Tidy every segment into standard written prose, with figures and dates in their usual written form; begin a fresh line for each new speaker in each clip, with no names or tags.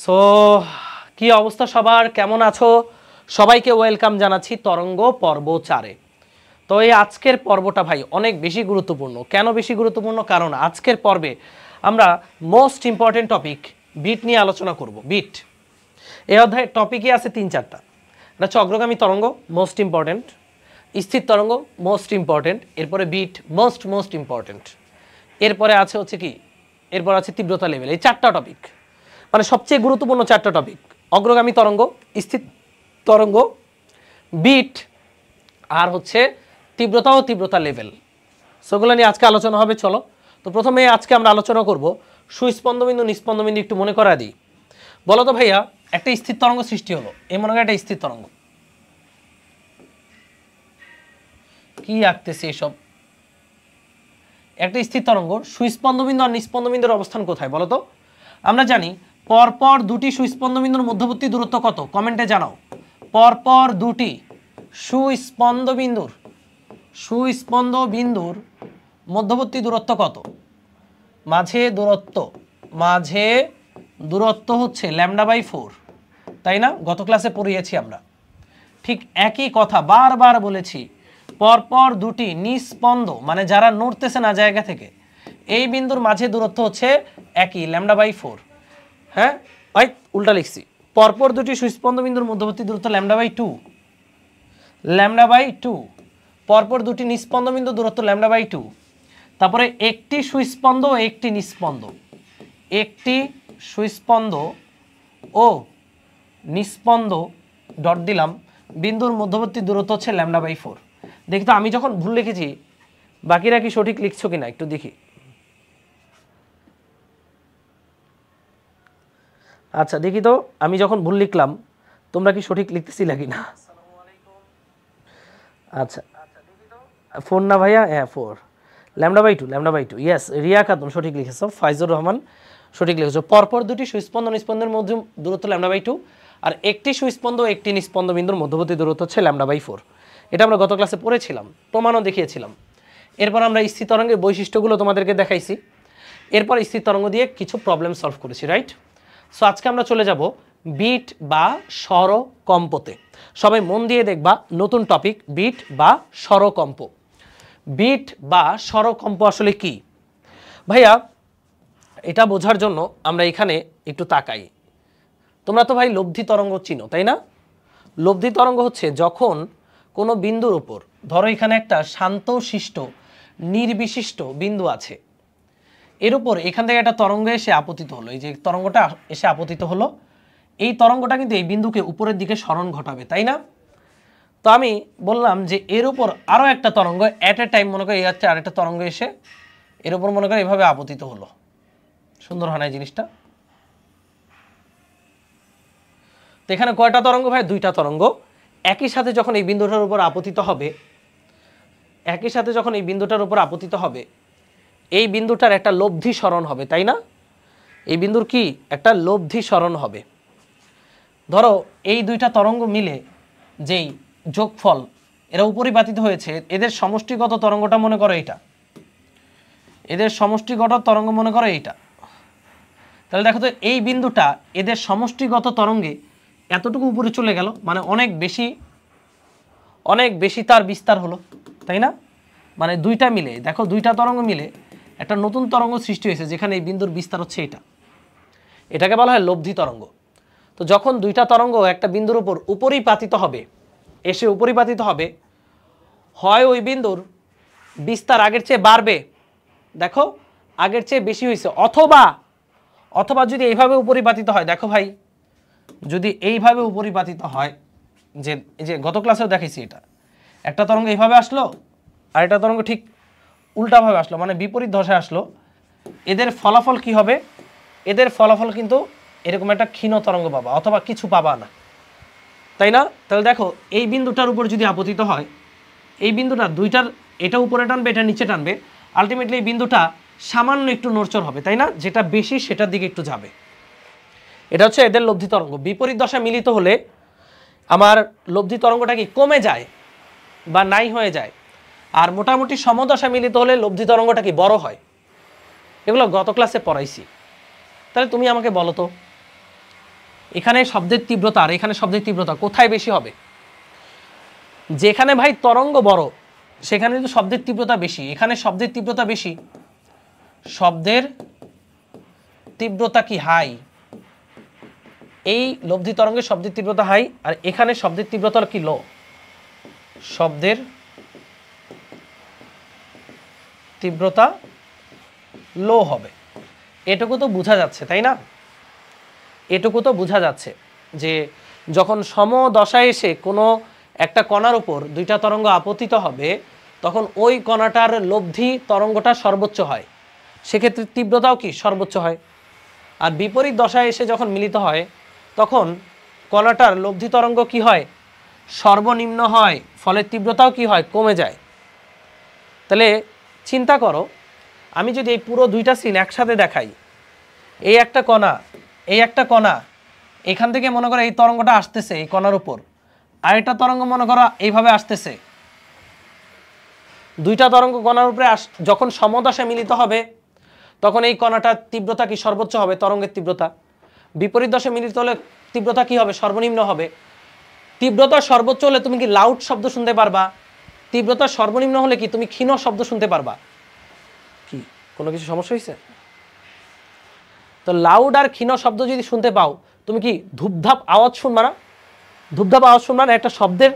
So কি অবস্থা সবার, কেমন আছো? সবাইকে ওয়েলকাম জানাচ্ছি তরঙ্গ পর্ব 4-এ। তো এই আজকের পর্বটা ভাই অনেক বেশি গুরুত্বপূর্ণ। কেন বেশি গুরুত্বপূর্ণ? কারণ আজকের পর্বে আমরা মোস্ট ইম্পর্টেন্ট টপিক বিট নিয়ে আলোচনা করব। বিট এই অধ্যায়ের টপিকই আছে 3-4টা। এটা হচ্ছে অগ্রগামী তরঙ্গ, মোস্ট ইম্পর্টেন্ট; স্থির তরঙ্গ, মোস্ট ইম্পর্টেন্ট; এরপরে বিট, মোস্ট ইম্পর্টেন্ট; এরপরে আছে হচ্ছে কি, এরপর আছে তীব্রতা লেভেল। এই 4টা টপিক মানে সবচেয়ে গুরুত্বপূর্ণ 4টা টপিক: অগ্রগামী তরঙ্গ, স্থির তরঙ্গ, বিট, আর হচ্ছে তীব্রতা ও তীব্রতা লেভেল। সেগুলো নিয়ে আজকে আলোচনা হবে। চলো, তো প্রথমে আজকে আমরা আলোচনা করব সুস্পন্দবিন্দু নিস্পন্দবিন্দু। একটু মনে করা দিই। বলো তো ভাইয়া, একটা স্থির তরঙ্গ সৃষ্টি হলো, এই মনে করি একটা স্থির তরঙ্গ। কি আঁকতেছি এসব? একটা স্থির তরঙ্গ সুস্পন্দবিন্দু আর নিস্পন্দবিন্দুর অবস্থান কোথায় বলো তো? আমরা জানি পরপর দুটি সুস্পন্দবিন্দুর মধ্যবর্তী দূরত্ব কত? কমেন্টে জানাও। পরপর দুটি সুস্পন্দবিন্দুর মধ্যবর্তী দূরত্ব কত? মাঝে দূরত্ব হচ্ছে λ/4, তাই না? গত ক্লাসে পড়িয়েছি আমরা। ঠিক একই কথা বারবার বলেছি। পরপর দুটি নিস্পন্দ মানে যারা নড়তেছে না জায়গা থেকে, এই বিন্দুর মাঝে দূরত্ব হচ্ছে একই λ/4। হ্যাঁ, ওই উল্টা লিখছি। পরপর দুটি সুস্পন্দ বিন্দুর মধ্যবর্তী দূরত্ব λ/2। পরপর দুটি নিস্পন্দ বিন্দুর দূরত্ব λ/2। তারপরে একটি সুস্পন্দ ও একটি নিস্পন্দ, একটি সুস্পন্দ ও নিস্পন্দ ডট দিলাম বিন্দুর মধ্যবর্তী দূরত্ব হচ্ছে λ/4। দেখি তো আমি যখন ভুল লিখেছি বাকিরা কি সঠিক লিখছো কিনা একটু দেখি। আচ্ছা দেখি তো আমি যখন ভুল লিখলাম তোমরা কি সঠিক লিখতেছিলা কিনা। আচ্ছা, 4 না ভাইয়া? হ্যাঁ 4, λ/2। ইয়েস, রিয়া খাতুন সঠিক লিখেছো। ফাইজুর রহমান সঠিক লিখেছো। পরপর দুটি সুস্পন্দ নিস্পন্দের মধ্যে দূরত্ব λ/2 আর একটি সুস্পন্দ ও একটি নিস্পন্দ বিন্দুর মধ্যবর্তী দূরত্ব হচ্ছে λ/4। এটা আমরা গত ক্লাসে পড়েছিলাম, প্রমাণও দেখিয়েছিলাম। এরপর আমরা স্থির তরঙ্গের বৈশিষ্ট্যগুলো তোমাদেরকে দেখাইছি। এরপর স্থির তরঙ্গ দিয়ে কিছু প্রবলেম সলভ করেছি, রাইট? সো আজকে আমরা চলে যাব বিট বা স্বরকম্পতে। সবাই মন দিয়ে দেখবা, নতুন টপিক, বিট বা স্বরকম্প। বিট বা স্বরকম্প আসলে কি ভাইয়া? এটা বোঝার জন্য আমরা এখানে একটু তাকাই। তোমরা তো ভাই লব্ধি তরঙ্গ চিনো, তাই না? লব্ধি তরঙ্গ হচ্ছে যখন কোনো বিন্দুর উপর, ধরো এখানে একটা শান্তশিষ্ট নির্বিশিষ্ট বিন্দু আছে, এর উপর এখান থেকে একটা তরঙ্গ এসে আপতিত হলো। এই যে তরঙ্গটা এসে আপতিত হলো, এই তরঙ্গটা কিন্তু এই বিন্দুকে উপরের দিকে সরণ ঘটাবে, তাই না? তো আমি বললাম যে এর উপর আরও একটা তরঙ্গ অ্যাট এ টাইম, মনে করি এই হচ্ছে আরেকটা তরঙ্গ এসে এর উপর মনে করি এভাবে আপতিত হলো। সুন্দর হয় না এই জিনিসটা? তো এখানে কয়টা তরঙ্গ ভাই? 2টা তরঙ্গ একই সাথে যখন এই বিন্দুটার উপর আপতিত হবে, এই বিন্দুটার একটা লব্ধি সরণ হবে, তাই না? এই বিন্দুর কি একটা লব্ধি সরণ হবে। ধরো এই 2টা তরঙ্গ মিলে যেই যোগফল এরা উপরিপাতিত হয়েছে, এদের সমষ্টিগত তরঙ্গটা মনে করো এইটা, এদের সমষ্টিগত তরঙ্গ মনে করো এইটা। তাহলে দেখো তো এই বিন্দুটা এদের সমষ্টিগত তরঙ্গে এতটুকু উপরে চলে গেল, মানে অনেক বেশি তার বিস্তার হলো, তাই না? মানে 2টা মিলে দেখো, 2টা তরঙ্গ মিলে একটা নতুন তরঙ্গ সৃষ্টি হয়েছে যেখানে এই বিন্দুর বিস্তার হচ্ছে এটা। এটাকে বলা হয় লব্ধি তরঙ্গ। তো যখন 2টা তরঙ্গ একটা বিন্দুর উপর উপরিপাতিত হবে, এসে উপরিপাতিত হবে, হয় ওই বিন্দুর বিস্তার আগের চেয়ে বাড়বে, দেখো আগের চেয়ে বেশি হয়েছে, অথবা যদি এইভাবে উপরিপাতিত হয়, দেখো ভাই যদি এইভাবে উপরিপাতিত হয়, যে এই যে গত ক্লাসেও দেখেছি, এটা একটা তরঙ্গ এইভাবে আসলো আর একটা তরঙ্গ ঠিক উল্টাভাবে আসলো, মানে বিপরীত দশায় আসলো, এদের ফলাফল কি হবে? এদের ফলাফল কিন্তু এরকম একটা ক্ষীণ তরঙ্গ পাবা, অথবা কিছু পাবা না, তাই না? তাহলে দেখো এই বিন্দুটার উপর যদি আপতিত হয়, এই বিন্দুটা 2টার এটা উপরে টানবে, এটা নিচে টানবে, আলটিমেটলি এই বিন্দুটা সামান্য একটু নড়চড় হবে, তাই না? যেটা বেশি সেটার দিকে একটু যাবে। এটা হচ্ছে এদের লব্ধি তরঙ্গ। বিপরীত দশা মিলিত হলে আমার লব্ধি তরঙ্গটা কি কমে যায় বা নাই হয়ে যায়, আর মোটামুটি সমদশা মিলিত হলে লব্ধি তরঙ্গটা কি বড় হয়। এগুলো গত ক্লাসে পড়াইছি। তাহলে তুমি আমাকে বলো তো, এখানে শব্দের তীব্রতা আর এখানে শব্দের তীব্রতা কোথায় বেশি হবে? যেখানে ভাই তরঙ্গ বড় সেখানে তো শব্দের তীব্রতা বেশি, এখানে শব্দের তীব্রতা বেশি, শব্দের তীব্রতা কি হাই, এই লব্ধি তরঙ্গের শব্দের তীব্রতা হাই, আর এখানে শব্দের তীব্রতা কি লো, শব্দের তীব্রতা লো হবে। এটুকু তো বোঝা যাচ্ছে তাই না? এটুকু তো বোঝা যাচ্ছে যে যখন সমদশায় এসে কোনো একটা কণার উপর দুইটা তরঙ্গ আপতিত হবে তখন ওই কণাটার লব্ধি তরঙ্গটা সর্বোচ্চ হয়, সেক্ষেত্রে তীব্রতাও কি সর্বোচ্চ হয়। আর বিপরীত দশায় এসে যখন মিলিত হয় তখন কণাটার লব্ধি তরঙ্গ কি হয়? সর্বনিম্ন হয়, ফলে তীব্রতাও কি হয়? কমে যায়। তাহলে চিন্তা করো, আমি যদি এই পুরো দুইটা সিন একসাথে দেখাই, এই একটা কণা, এই একটা কণা, এখান থেকে মনে করো এই তরঙ্গটা আসতেছে এই কণার উপর, আর একটা তরঙ্গ মনে করো এইভাবে আসতেছে, দুইটা তরঙ্গ কণার উপরে যখন সমদশায় মিলিত হবে তখন এই কণাটার তীব্রতা কি সর্বোচ্চ হবে, তরঙ্গের তীব্রতা। বিপরীত দশায় মিলিত হলে তীব্রতা কি হবে? সর্বনিম্ন হবে। তীব্রতা সর্বোচ্চ হলে তুমি কি লাউড শব্দ শুনতে পারবা, তীব্রতা সর্বনিম্ন হলে কি তুমি ক্ষীণ শব্দ শুনতে পারবা? কি কোনো কিছু সমস্যা হয়েছে? তো লাউড আর ক্ষীণ শব্দ যদি শুনতে পাও তুমি কি ধূপধাপ আওয়াজ শুনবা না? ধূপধাপ আওয়াজ শুনবা না? একটা শব্দের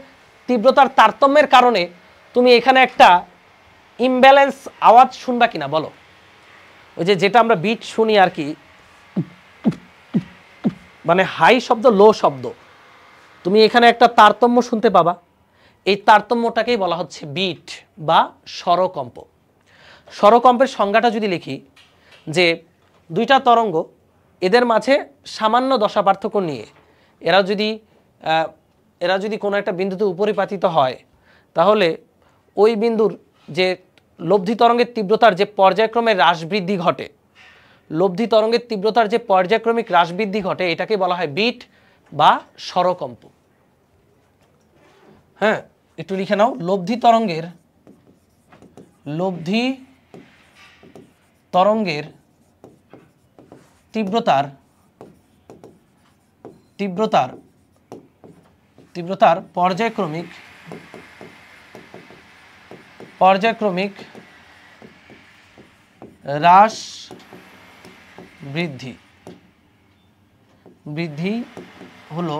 তীব্রতার তারতম্যের কারণে তুমি এখানে একটা ইমব্যালেন্স আওয়াজ শুনবা কিনা বলো? ওই যেটা আমরা বিট শুনি আর কি, মানে হাই শব্দ লো শব্দ, তুমি এখানে একটা তারতম্য শুনতে পাবা। এই তারতম্যটাকেই বলা হচ্ছে বিট বা স্বরকম্প। স্বরকম্পের সংজ্ঞাটা যদি লিখি যে দুইটা তরঙ্গ, এদের মাঝে সামান্য দশা পার্থক্য নিয়ে এরা যদি কোনো একটা বিন্দুতে উপরিপাতিত হয় তাহলে ওই বিন্দুর যে লব্ধি তরঙ্গের তীব্রতার যে পর্যায়ক্রমে হ্রাস বৃদ্ধি ঘটে, লব্ধি তরঙ্গের তীব্রতার যে পর্যায়ক্রমিক হ্রাস বৃদ্ধি ঘটে এটাকে বলা হয় বিট বা স্বরকম্প। হ্যাঁ, একটু লিখে নাও, লব্ধি তরঙ্গের তীব্রতার পর্যায়ক্রমিক হ্রাস বৃদ্ধি হলো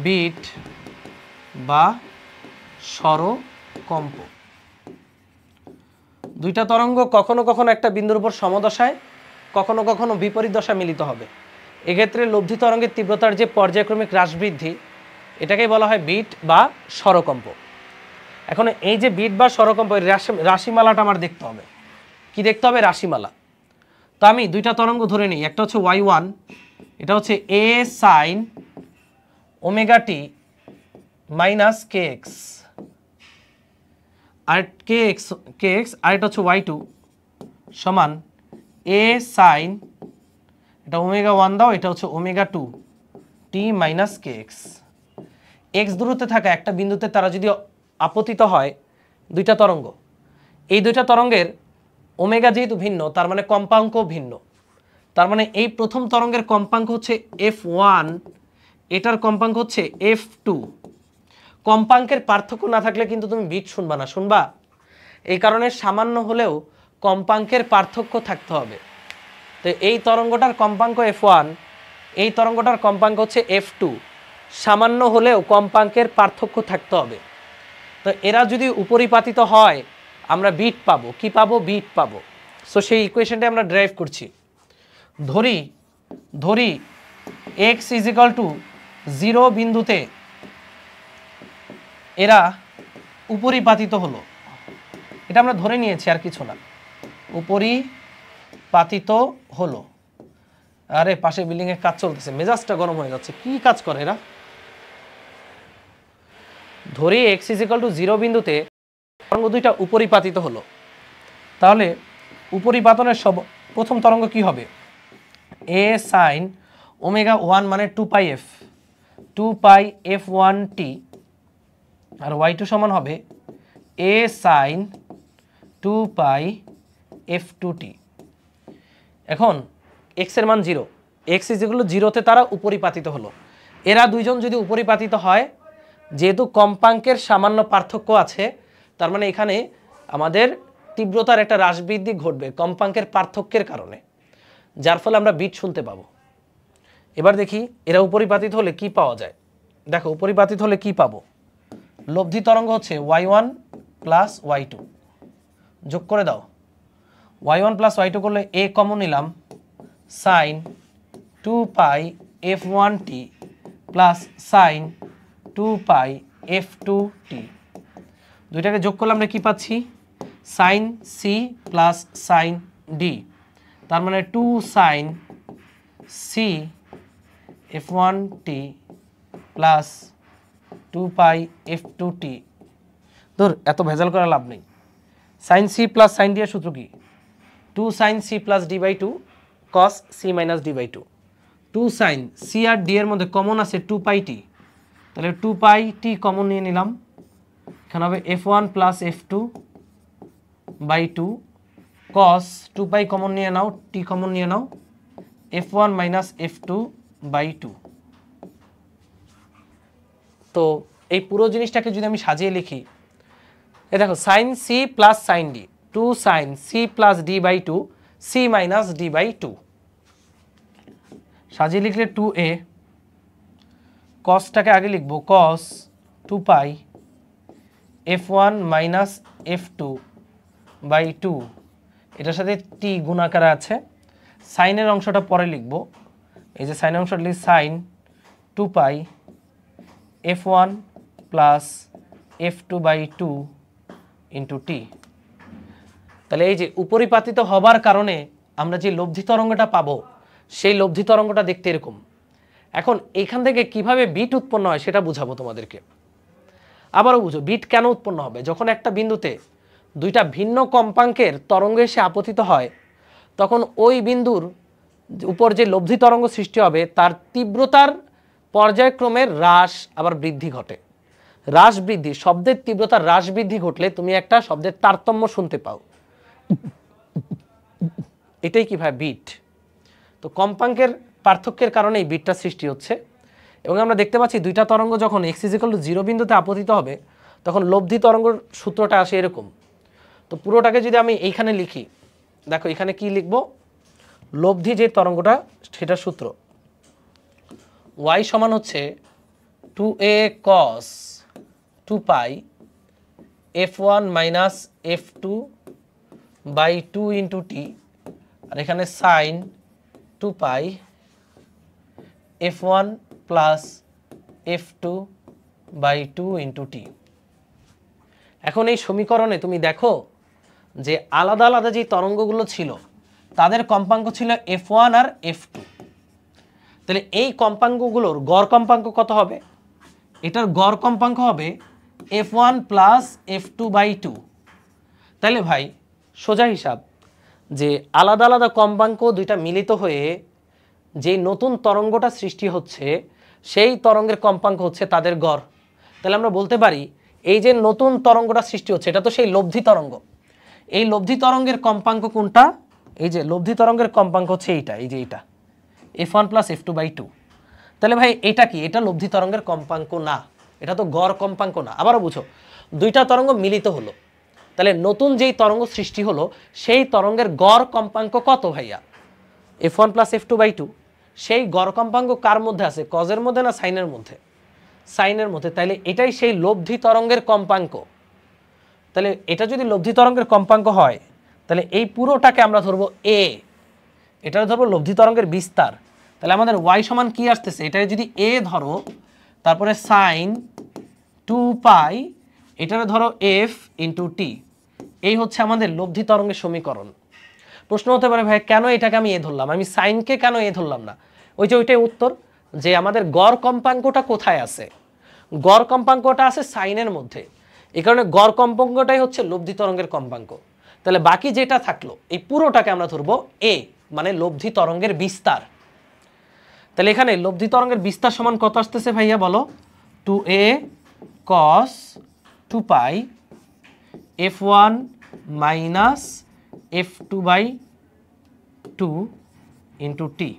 বিট বা স্বরকম্প। দুইটা তরঙ্গ কখনো কখনো একটা বিন্দুর উপর সমদশায়, কখনো কখনো বিপরীত দশায় মিলিত হবে। এক্ষেত্রে লব্ধি তরঙ্গের তীব্রতার যে পর্যায়ক্রমিক হ্রাস বৃদ্ধি এটাকেই বলা হয় বিট বা স্বরকম্প। এখন এই যে বিট বা স্বরকম্প রাশিমালাটা আমার দেখতে হবে। কি দেখতে হবে? রাশিমালা। তো আমি দুইটা তরঙ্গ ধরে নিই, একটা হচ্ছে y1, এটা হচ্ছে a sin omega t minus kx, আর kx, আর এটা হচ্ছে y2 সমান a sin, এটা ওমেগা 1 দাও, এটা হচ্ছে omega 2 t minus kx। x দূরত্বে থাকা একটা বিন্দুতে তারা যদি আপতিত হয় দুইটা তরঙ্গ, এই দুইটা তরঙ্গের ওমেগা যেহেতু ভিন্ন তার মানে কম্পাঙ্ক ভিন্ন। তার মানে এই প্রথম তরঙ্গের কম্পাঙ্ক হচ্ছে f1, এটার কম্পাঙ্ক হচ্ছে f2। কম্পাঙ্কের পার্থক্য না থাকলে কিন্তু তুমি বিট শুনবা না, শুনবা? এই কারণে সামান্য হলেও কম্পাঙ্কের পার্থক্য থাকতে হবে। তো এই তরঙ্গটার কম্পাঙ্ক f1, এই তরঙ্গটার কম্পাঙ্ক হচ্ছে f2, সামান্য হলেও কম্পাঙ্কের পার্থক্য থাকতে হবে। তো এরা যদি উপরিপাতিত হয় আমরা বিট পাবো। কি পাবো? বিট পাবো। সো সেই ইকুয়েশনটা আমরা ড্রাইভ করছি। ধরি x = 0 বিন্দুতে এরা উপরিপাতিত হলো, এটা আমরা ধরে নিয়েছি আর কিছু না, উপরিপাতিত হলো। আরে পাশে বিল্ডিং এ কাজ চলতেছে, মেজাজটা গরম হয়ে যাচ্ছে। কি কাজ করে এরা? ধরি x = 0 বিন্দুতে তরঙ্গ দুইটা উপরিপাতিত হলো, তাহলে উপরিপাতনের প্রথম তরঙ্গ কি হবে? a sin ওমেগা 1 মানে 2π f1t, আর y2 সমান হবে a sin 2π f2t। এখন এক্স এর মান 0, এক্স ইজ ইকুয়াল টু 0-তে তারা উপরিপাতিত হলো। এরা দুইজন যদি উপরিপাতিত হয়, যেহেতু কম্পাঙ্কের সামান্য পার্থক্য আছে, তার মানে এখানে আমাদের তীব্রতার একটা হ্রাস বৃদ্ধি ঘটবে কম্পাঙ্কের পার্থক্যের কারণে, যার ফলে আমরা বিট শুনতে পাবো। এবার দেখি এরা উপরিপাতিত হলে কি পাওয়া যায়। দেখো উপরিপাতিত হলে কি পাবো, লব্ধি তরঙ্গ হচ্ছে y1 প্লাস y2, যোগ করে দাও। y1 প্লাস y2 করলে a কমন নিলাম, sine 2 pi f1t plus sine 2 pi f2t, দুইটাকে যোগ করলে আমরা কি পাচ্ছি, sine C plus sine D, তার মানে 2 sine C f1t plus 2 pi f2t। ধর এত ভেজাল করা লাভ নেই, sine C plus sine D এর সূত্র কি, 2 sine C plus D by 2 cos C minus D by 2, 2 sine C আর ডি এর মধ্যে কমন আছে 2 পাই টি, তাহলে 2 পাই টি কমন নিয়ে নিলাম, এখানে হবে f1 plus f2 by 2 cos 2 pi common নিয়ে নাও, টি কমন নিয়ে নাও, f1 মাইনাস f2 বাই 2। তো এই পুরো জিনিসটাকে যদি আমি সাজিয়ে লিখি, এ দেখো sine C plus sine D, 2 sine C plus D by 2 C minus D by 2, সাজিয়ে লিখলে 2a, কসটাকে আগে লিখবো কস 2 pi f1 minus f2 by 2, এটার সাথে টি গুণাকারে আছে, সাইনের অংশটা পরে লিখবো, এই যে সাইনের অংশটা লিখি sine 2 pi f1 plus f2 by 2 into t. তাহলে এই যে উপরিপাতিত হবার কারণে আমরা যে লব্ধি তরঙ্গটা পাবো, সেই লব্ধি তরঙ্গটা দেখতে এরকম। এখন এইখান থেকে কিভাবে বিট উৎপন্ন হয় সেটা বুঝাবো তোমাদেরকে। আবারও বুঝো, বিট কেন উৎপন্ন হবে, যখন একটা বিন্দুতে দুইটা ভিন্ন কম্পাঙ্কের তরঙ্গ এসে আপতিত হয়, তখন ওই বিন্দুর উপর যে লব্ধি তরঙ্গ সৃষ্টি হবে তার তীব্রতার পর্যায়ক্রমের হ্রাস আবার বৃদ্ধি ঘটে। হ্রাস বৃদ্ধি, শব্দের তীব্রতার হ্রাস বৃদ্ধি ঘটলে তুমি একটা শব্দের তারতম্য শুনতে পাও, এটাই কি ভাই বিট। তো কম্পাঙ্কের পার্থক্যের কারণে এই বিটটা সৃষ্টি হচ্ছে। এবং আমরা দেখতে পাচ্ছি দুইটা তরঙ্গ যখন x = 0 বিন্দুতে আপতিত হবে, তখন লব্ধি তরঙ্গের সূত্রটা আসে এরকম। তো পুরোটাকে যদি আমি এইখানে লিখি, দেখো এখানে কি লিখবো, লব্ধি যে তরঙ্গটা সেটার সূত্র y সমান হচ্ছে 2a cos 2 pi f1 minus f2 by 2 into t, আর এখানে sine 2 pi f1 plus f2 by 2 into t. এখন এই সমীকরণে তুমি দেখো যে আলাদা আলাদা যে তরঙ্গগুলো ছিল তাদের কম্পাঙ্ক ছিল f1 আর f2। তাহলে এই কম্পাঙ্কগুলোর গড় কম্পাঙ্ক কত হবে, এটার গড় কম্পাঙ্ক হবে f1 প্লাস f2 বাই 2। তাহলে ভাই সোজা হিসাব, যে আলাদা আলাদা কম্পাঙ্ক দুইটা মিলিত হয়ে যে নতুন তরঙ্গটা সৃষ্টি হচ্ছে সেই তরঙ্গের কম্পাঙ্ক হচ্ছে তাদের গড়। তাহলে আমরা বলতে পারি এই যে নতুন তরঙ্গটা সৃষ্টি হচ্ছে এটা তো সেই লব্ধি তরঙ্গ, এই লব্ধি তরঙ্গের কম্পাঙ্ক কোনটা, এই যে লব্ধি তরঙ্গের কম্পাঙ্ক হচ্ছে এইটা, এই যে এইটা f1 প্লাস f2 বাই 2। তাহলে ভাই এটা কি, এটা লব্ধি তরঙ্গের কম্পাঙ্ক না, এটা তো গড় কম্পাঙ্ক না। আবারও বুঝো, দুইটা তরঙ্গ মিলিত হলো, তাহলে নতুন যেই তরঙ্গ সৃষ্টি হলো সেই তরঙ্গের গড় কম্পাঙ্ক কত ভাইয়া, f1 প্লাস f2 বাই 2। সেই গড় কম্পাঙ্ক কার মধ্যে আছে, কজের মধ্যে না সাইনের মধ্যে, সাইনের মধ্যে। তাহলে এটাই সেই লব্ধি তরঙ্গের কম্পাঙ্ক। তাহলে এটা যদি লব্ধি তরঙ্গের কম্পাঙ্ক হয়, তাহলে এই পুরোটাকে আমরা ধরবো a, এটা ধরবো লব্ধি তরঙ্গের বিস্তার। তাহলে আমাদের y সমান কি আসতেছে, এটাকে যদি a ধরো, তারপরে সাইন 2 পাই, এটাকে ধরো f ইন্টু টি, এই হচ্ছে আমাদের লব্ধি তরঙ্গের সমীকরণ। প্রশ্ন হতে পারে ভাই কেন এটাকে আমি এ ধরলাম, আমি সাইনকে কেন এ ধরলাম না, ওই যে ওইটাই উত্তর, যে আমাদের গড় কম্পাঙ্কটা কোথায় আছে, গড় কম্পাঙ্কটা আছে সাইনের মধ্যে, এই কারণে গড় কম্পাঙ্কটাই হচ্ছে লব্ধি তরঙ্গের কম্পাঙ্ক। তাহলে বাকি যেটা থাকলো এই পুরোটাকে আমরা ধরবো এ, মানে লব্ধি তরঙ্গের বিস্তার। তাহলে এখানে লব্ধি তরঙ্গের বিস্তার সমান কত আসতেছে ভাইয়া বলো, 2a cos 2 pi f1 minus f2 by 2 into t.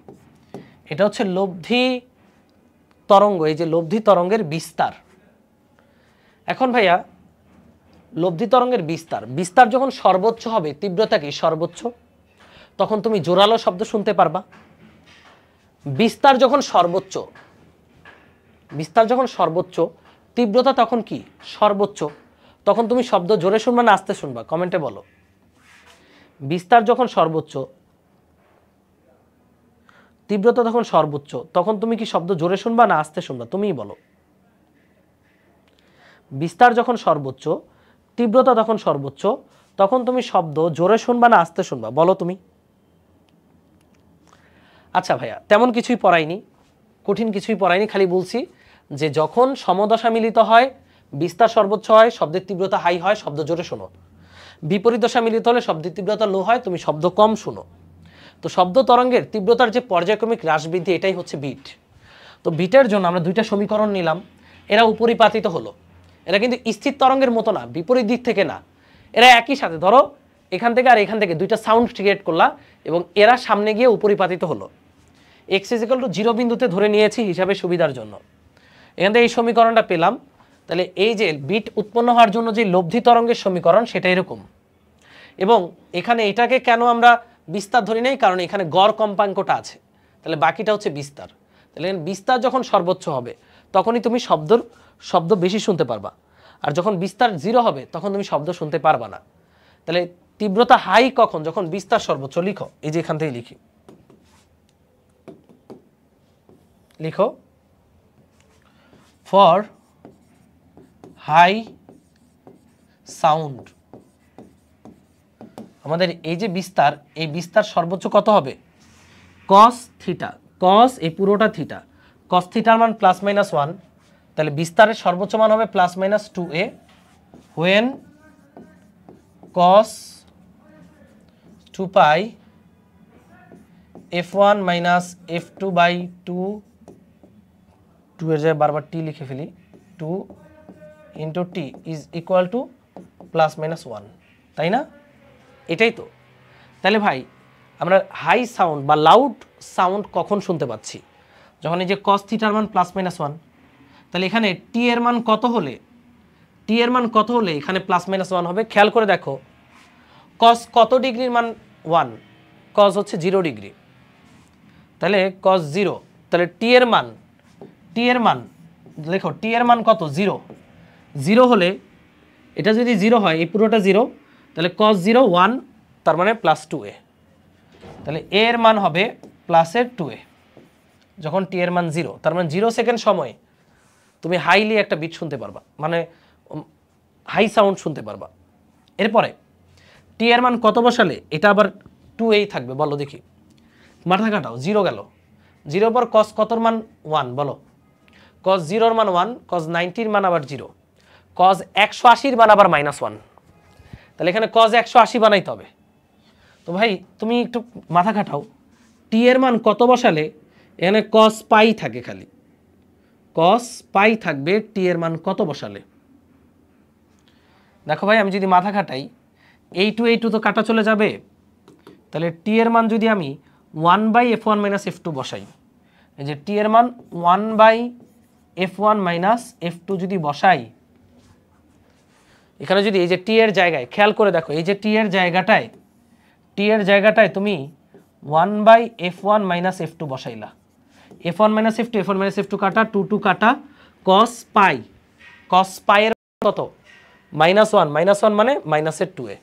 এটা হচ্ছে লব্ধি তরঙ্গ, এই যে লব্ধি তরঙ্গের বিস্তার। এখন ভাইয়া লব্ধি তরঙ্গের বিস্তার, বিস্তার যখন সর্বোচ্চ হবে, তীব্রতা কি সর্বোচ্চ, তখন তুমি জোরালো শব্দ শুনতে পারবা। বিস্তার যখন সর্বোচ্চ, বিস্তার যখন সর্বোচ্চ, তীব্রতা তখন কি সর্বোচ্চ, তখন তুমি শব্দ জোরে শুনবা না আস্তে শুনবা, কমেন্টে বলো। বিস্তার যখন সর্বোচ্চ, তীব্রতা তখন সর্বোচ্চ, তখন তুমি কি শব্দ জোরে শুনবা না আস্তে শুনবা, তুমিই বলো। বিস্তার যখন সর্বোচ্চ, তীব্রতা তখন সর্বোচ্চ, তখন তুমি শব্দ জোরে শুনবা না আস্তে শুনবা, বলো তুমি। আচ্ছা ভাইয়া, তেমন কিছুই পড়াইনি, কঠিন কিছুই পড়াইনি, খালি বলছি যে যখন সমদশা মিলিত হয়, বিস্তার সর্বোচ্চ হয়, শব্দের তীব্রতা হাই হয়, শব্দ জোরে শোনো। বিপরীত দশা মিলিত হলে শব্দের তীব্রতা লো হয়, তুমি শব্দ কম শুনো। তো শব্দ তরঙ্গের তীব্রতার যে পর্যায়ক্রমিক হ্রাস বৃদ্ধি, এটাই হচ্ছে বিট। তো বিটের জন্য আমরা দুইটা সমীকরণ নিলাম, এরা উপরিপাতিত হলো। এরা কিন্তু স্থির তরঙ্গের মতো না, বিপরীত দিক থেকে না, এরা একই সাথে, ধরো এখান থেকে আর এখান থেকে দুইটা সাউন্ড ক্রিয়েট করলা এবং এরা সামনে গিয়ে উপরিপাতিত হলো। এক্স ইজিক্যাল টু 0 বিন্দুতে ধরে নিয়েছি হিসাবে সুবিধার জন্য। এখান থেকে এই সমীকরণটা পেলাম। তাহলে এই যে বিট উৎপন্ন হওয়ার জন্য যে লব্ধি তরঙ্গের সমীকরণ, সেটা এরকম। এবং এখানে এটাকে কেন আমরা বিস্তার ধরি নাই, কারণ এখানে গড় কম্পাঙ্কটা আছে, তাহলে বাকিটা হচ্ছে বিস্তার। তাহলে বিস্তার যখন সর্বোচ্চ হবে, তখনই তুমি শব্দ বেশি শুনতে পারবা। আর যখন বিস্তার 0 হবে, তখন তুমি শব্দ শুনতে পারবা না। তাহলে তীব্রতা হাই কখন, যখন বিস্তার সর্বোচ্চ। লিখো, এই যে এখান থেকে লিখি, লিখো ফর হাই সাউন্ড, আমাদের এই যে বিস্তার, এই বিস্তার সর্বোচ্চ কত হবে, কস থিটা, কস এই পুরোটা থিটা, কস থিটার মান +-1, তাহলে বিস্তারের সর্বোচ্চ মান হবে +-2a when cos 2 pi f1 - f2/2, 2 এর জায়গায় বারবার টি লিখে ফেলি, 2 into T is equal two +-1, তাই না? এটাই তো। তাহলে ভাই আমরা হাই সাউন্ড বা লাউড সাউন্ড কখন শুনতে পাচ্ছি, যখন এই যে cos থিটার মান +-1, তাহলে এখানে টি এর মান কত হলে, টি এর মান কত হলে এখানে +-1 হবে। খেয়াল করে দেখো, cos কত ডিগ্রির মান 1, cos হচ্ছে 0 ডিগ্রি, তাহলে cos 0, তাহলে টি এর মান দেখো, টি এর মান কত, 0, 0 হলে, এটা যদি 0 হয়, এই পুরোটা 0, তাহলে cos 0 1, তার মানে +2a, তাহলে a এর মান হবে +2a যখন টি এর মান 0, তার মানে 0 সেকেন্ড সময়ে তুমি হাইলি একটা বিট শুনতে পারবা, মানে হাই সাউন্ড শুনতে পারবা। এরপরে টি এর মান কত বসালে এটা আবার 2a থাকবে, বলো দেখি, মাথা কাটাও, 0 গেল, 0 পর cos কতর মান 1, বলো, cos 0 এর মান 1, cos 90 এর মান আবার 0, cos 180 এর মান আবার -1, তাহলে এখানে cos 180 বানাইতে হবে। তো ভাই তুমি একটু মাথা খাটাও, টি এর মান কত বসালে এখানে cos পাই থাকে, খালি cos পাই থাকবে, টি এর মান কত বসালে। দেখো ভাই, আমি যদি মাথা খাটাই, এই টু তো কাটা চলে যাবে, তাহলে টি এর মান যদি আমি 1/f1 - f2 বসাই, এই যে টি এর মান 1/f1 - f2 যদি বসাই, এখানে যদি এই যে টি এর জায়গায় খেয়াল করে দেখো, এই যে টি এর জায়গাটায় তুমি 1/f1 - f2 বসাইলা, f1 - f2, f1 - f2 কাটা, 2 কাটা, cos পাই এর কত, -1 মানে -2a।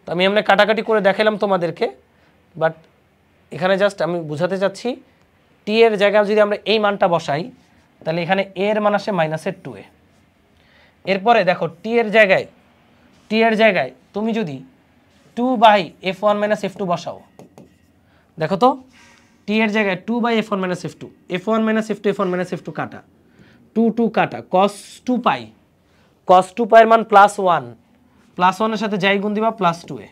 তো আমি এমনি কাটাকাটি করে দেখালাম তোমাদেরকে, বাট এখানে জাস্ট আমি বুঝাতে চাচ্ছি, টি এর জায়গায় যদি আমরা এই মানটা বসাই, তাহলে এখানে a এর মান আসে -2a। এরপরে দেখো টি এর জায়গায় তুমি যদি 2/f1 - f2 বসাও, দেখো তো টি এর জায়গায় 2/f1 - f2, f1 - f2, f1 - f2 কাটা, 2 কাটা, cos 2 পাই এর মান +1 এর সাথে যাই গুণ দিবা +2a।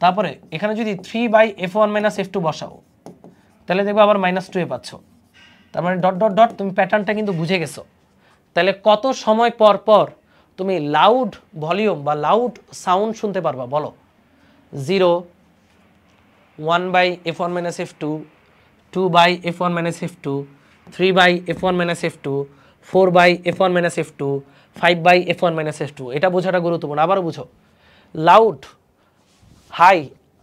তারপরে এখানে যদি 3/f1 - f2 বসাও, তাহলে দেখবে আবার -2a পাচ্ছ, তার মানে ডট ডট ডট, তুমি প্যাটার্নটা কিন্তু বুঝে গেছো। তাহলে কত সময় পর পর তুমি লাউড ভলিউম বা লাউড সাউন্ড শুনতে পারবা, বলো, 0, 1/f1 - f2, 2 by f1 minus f2, 3 by f1 minus f2, 4 by f1 minus f2, 5 by f1 minus f2। এটা বোঝাটা গুরুত্বপূর্ণ। আবারও বুঝো, লাউড হাই,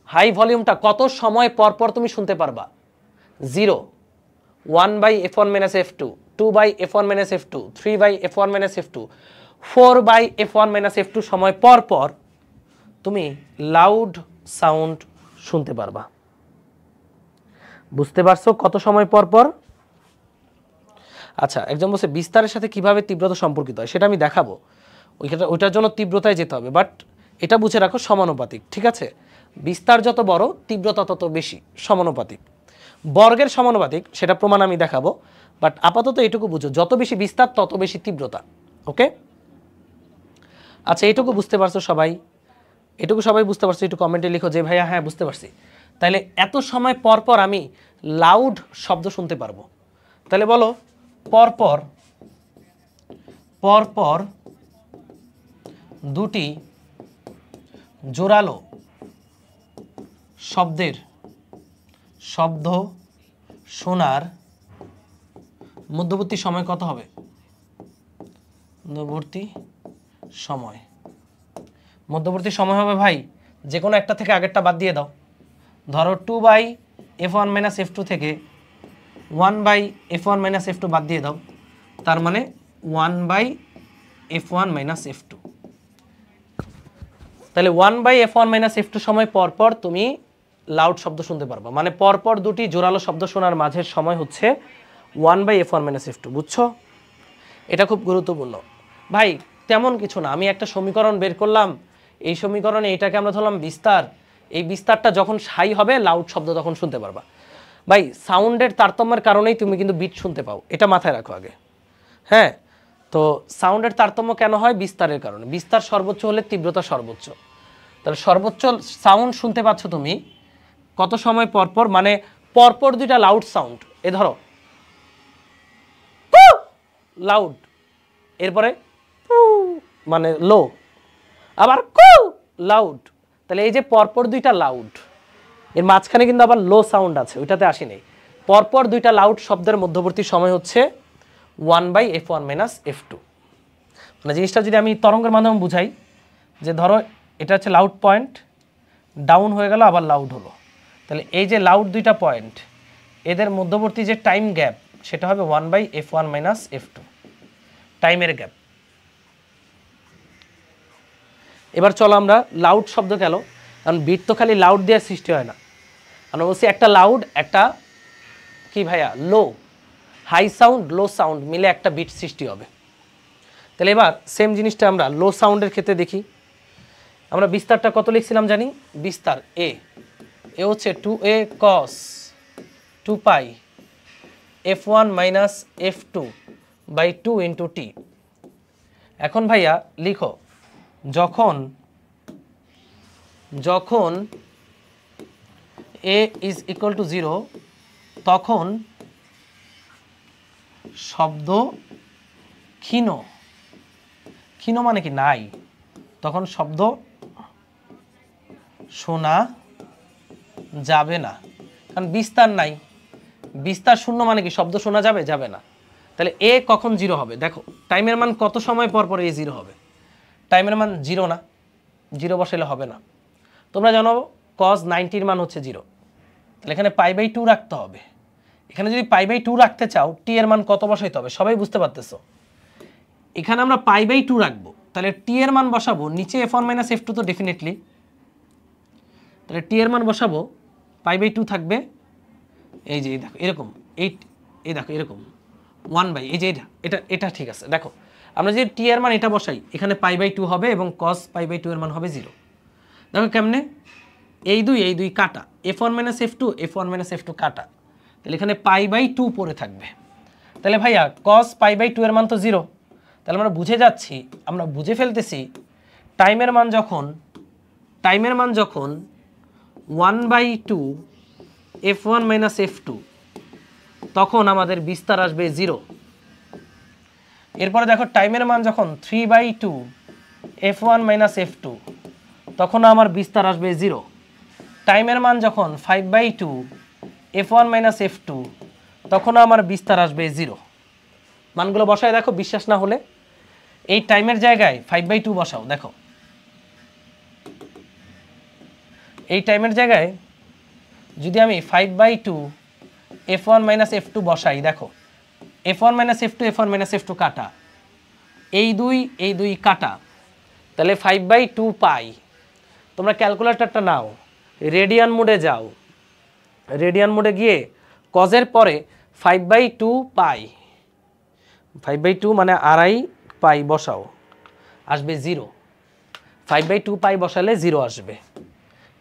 হাই ভলিউমটা কত সময় পর পর তুমি শুনতে পারবা? 0, 1 by f1 minus f2, 2 by f1 minus f2, 3 by f1 minus f2, 4 by f1 minus f2 সময় পর পর তুমি লাউড সাউন্ড শুনতে পারবা। বুঝতে পারছো কত সময় পর পর? আচ্ছা, একজন বলছে বিস্তারের সাথে কিভাবে তীব্রতা সম্পর্কিত হয়, সেটা আমি দেখাবো। ওইটার জন্য তীব্রতায় যেতে হবে, বাট এটা বুঝে রাখো সমানুপাতিক, ঠিক আছে? বিস্তার যত বড় তীব্রতা তত বেশি, সমানুপাতিক। বর্গের সমানুপাতিক, সেটা প্রমাণ আমি দেখাবো, বাট আপাতত এটুকু বুঝো, যত বেশি বিস্তার তত বেশি তীব্রতা। ওকে, আচ্ছা এটুকু বুঝতে পারছো সবাই? এটুকু সবাই বুঝতে পারছো? একটু কমেন্টে লিখো যে ভাইয়া হ্যাঁ বুঝতে পারছি। তাহলে এত সময় পর পর আমি লাউড শব্দ শুনতে পারবো। তাহলে বলো, পরপর পরপর দুটি জোরালো শব্দের শব্দ শোনার মধ্যবর্তী সময় কত হবে? মধ্যবর্তী সময় হবে ভাই যে কোনো একটা থেকে আগেরটা বাদ দিয়ে দাও। ধরো 2 বাই f1 মাইনাস f2 থেকে 1 বাই f1 মাইনাস f2 বাদ দিয়ে দাও, তার মানে 1 বাই f1 মাইনাস f2। তাহলে 1 বাই f1 মাইনাস f2 সময় পর পর তুমি লাউড শব্দ শুনতে পারবা, মানে পরপর দুটি জোরালো শব্দ শোনার মাঝের সময় হচ্ছে 1 বাই f1 মাইনাস f2। বুঝছো? এটা খুব গুরুত্বপূর্ণ ভাই। তেমন কিছু না, আমি একটা সমীকরণ বের করলাম, এই সমীকরণে এটাকে আমরা ধরলাম বিস্তার, এই বিস্তারটা যখন হাই হবে লাউড শব্দ তখন শুনতে পারবা। ভাই সাউন্ডের তারতম্যের কারণেই তুমি কিন্তু বিট শুনতে পাও, এটা মাথায় রাখো আগে। হ্যাঁ, তো সাউন্ডের তারতম্য কেন হয়? বিস্তারের কারণে। বিস্তার সর্বোচ্চ হলে তীব্রতা সর্বোচ্চ। তাহলে সর্বোচ্চ সাউন্ড শুনতে পাচ্ছ তুমি কত সময় পর পর? মানে পরপর দুইটা লাউড সাউন্ড, এ ধরো লাউড, এরপরে মানে লো, আবার লাউড। তাহলে এই যে পরপর দুইটা লাউড, এর মাঝখানে কিন্তু আবার লো সাউন্ড আছে, ওইটাতে আসি নেই। পরপর দুইটা লাউড শব্দের মধ্যবর্তী সময় হচ্ছে 1 বাই f1 মাইনাস f2। মানে জিনিসটা যদি আমি তরঙ্গের মাধ্যমে বুঝাই, যে ধরো এটা হচ্ছে লাউড পয়েন্ট, ডাউন হয়ে গেল আবার লাউড হলো, তাহলে এই যে লাউড দুইটা পয়েন্ট এদের মধ্যবর্তী যে টাইম গ্যাপ সেটা হবে 1 বাই f1 মাইনাস f2, টাইমের গ্যাপ। এবার চলো আমরা লাউড শব্দ গেল, কারণ বিট তো খালি লাউড দিয়ে সৃষ্টি হয় না। আমরা বলছি একটা লাউড, একটা কি ভাইয়া লো, হাই সাউন্ড লো সাউন্ড মিলে একটা বিট সৃষ্টি হবে। তাহলে এবার সেম জিনিসটা আমরা লো সাউন্ডের ক্ষেত্রে দেখি। আমরা বিস্তারটা কত লিখছিলাম জানি? বিস্তার এ হচ্ছে 2a cos 2 pi f1 minus f2 by 2 into t. এখন ভাইয়া লিখো, যখন a ইজ ইকুয়াল টু 0 তখন শব্দ ক্ষীণ, ক্ষীণ মানে কি নাই, তখন শব্দ শোনা যাবে না, কারণ বিস্তার নাই। বিস্তার শূন্য মানে কি শব্দ শোনা যাবে? যাবে না। তাহলে এ কখন 0 হবে? দেখো টাইমের মান কত সময় পর পর এ 0 হবে? টাইমের মান 0 না, 0 বসাইলে হবে না। তোমরা জানো cos 90 মান হচ্ছে 0, তাহলে এখানে π/2 রাখতে হবে। এখানে যদি π/2 রাখতে চাও টি এর মান কত বসাইতে হবে? সবাই বুঝতে পারতেছো? এখানে আমরা π/2 রাখবো, তাহলে টি এর মান বসাবো নিচে f1 মাইনাস f2 তো ডেফিনেটলি, তাহলে টি এর মান বসাবো π/2 থাকবে এই যে দেখো এরকম, এই দেখো এরকম 1 বাই, এই যে এটা ঠিক আছে। দেখো আমরা যে টি এর মান এটা বসাই, এখানে π/2 হবে এবং cos π/2 এর মান হবে 0। দেখো কেমনে, এই দুই কাটা, f1 minus f2 f1 minus f2 কাটা, তাহলে এখানে π/2 পড়ে থাকবে। তাহলে ভাইয়া cos π/2 এর মান তো 0, তাহলে আমরা বুঝে ফেলতেছি টাইমের মান যখন 1/2 f1 মাইনাস f2 তখন আমাদের বিস্তার আসবে 0। এরপরে দেখো টাইমের মান যখন 3/2 f1 মাইনাস f2 তখন আমার বিস্তার আসবে 0। টাইমের মান যখন 5/2 f1 মাইনাস f2, তখন আমার বিস্তার আসবে 0। মানগুলো বসায় দেখো, বিশ্বাস না হলে এই টাইমের জায়গায় 5/2 বসাও। দেখো এই টাইমের জায়গায় যদি আমি 5/2 f1 মাইনাস f2 বসাই, দেখো f1 মাইনাস f2 কাটা, এই দুই কাটা, তাহলে 5/2 পাই। তোমরা ক্যালকুলেটরটা নাও, রেডিয়ান মোডে যাও, রেডিয়ান মোডে গিয়ে কজের পরে 5/2 পাই, 5/2 মানে আড়াই পাই বসাও, আসবে 0। 5/2 পাই বসালে 0 আসবে।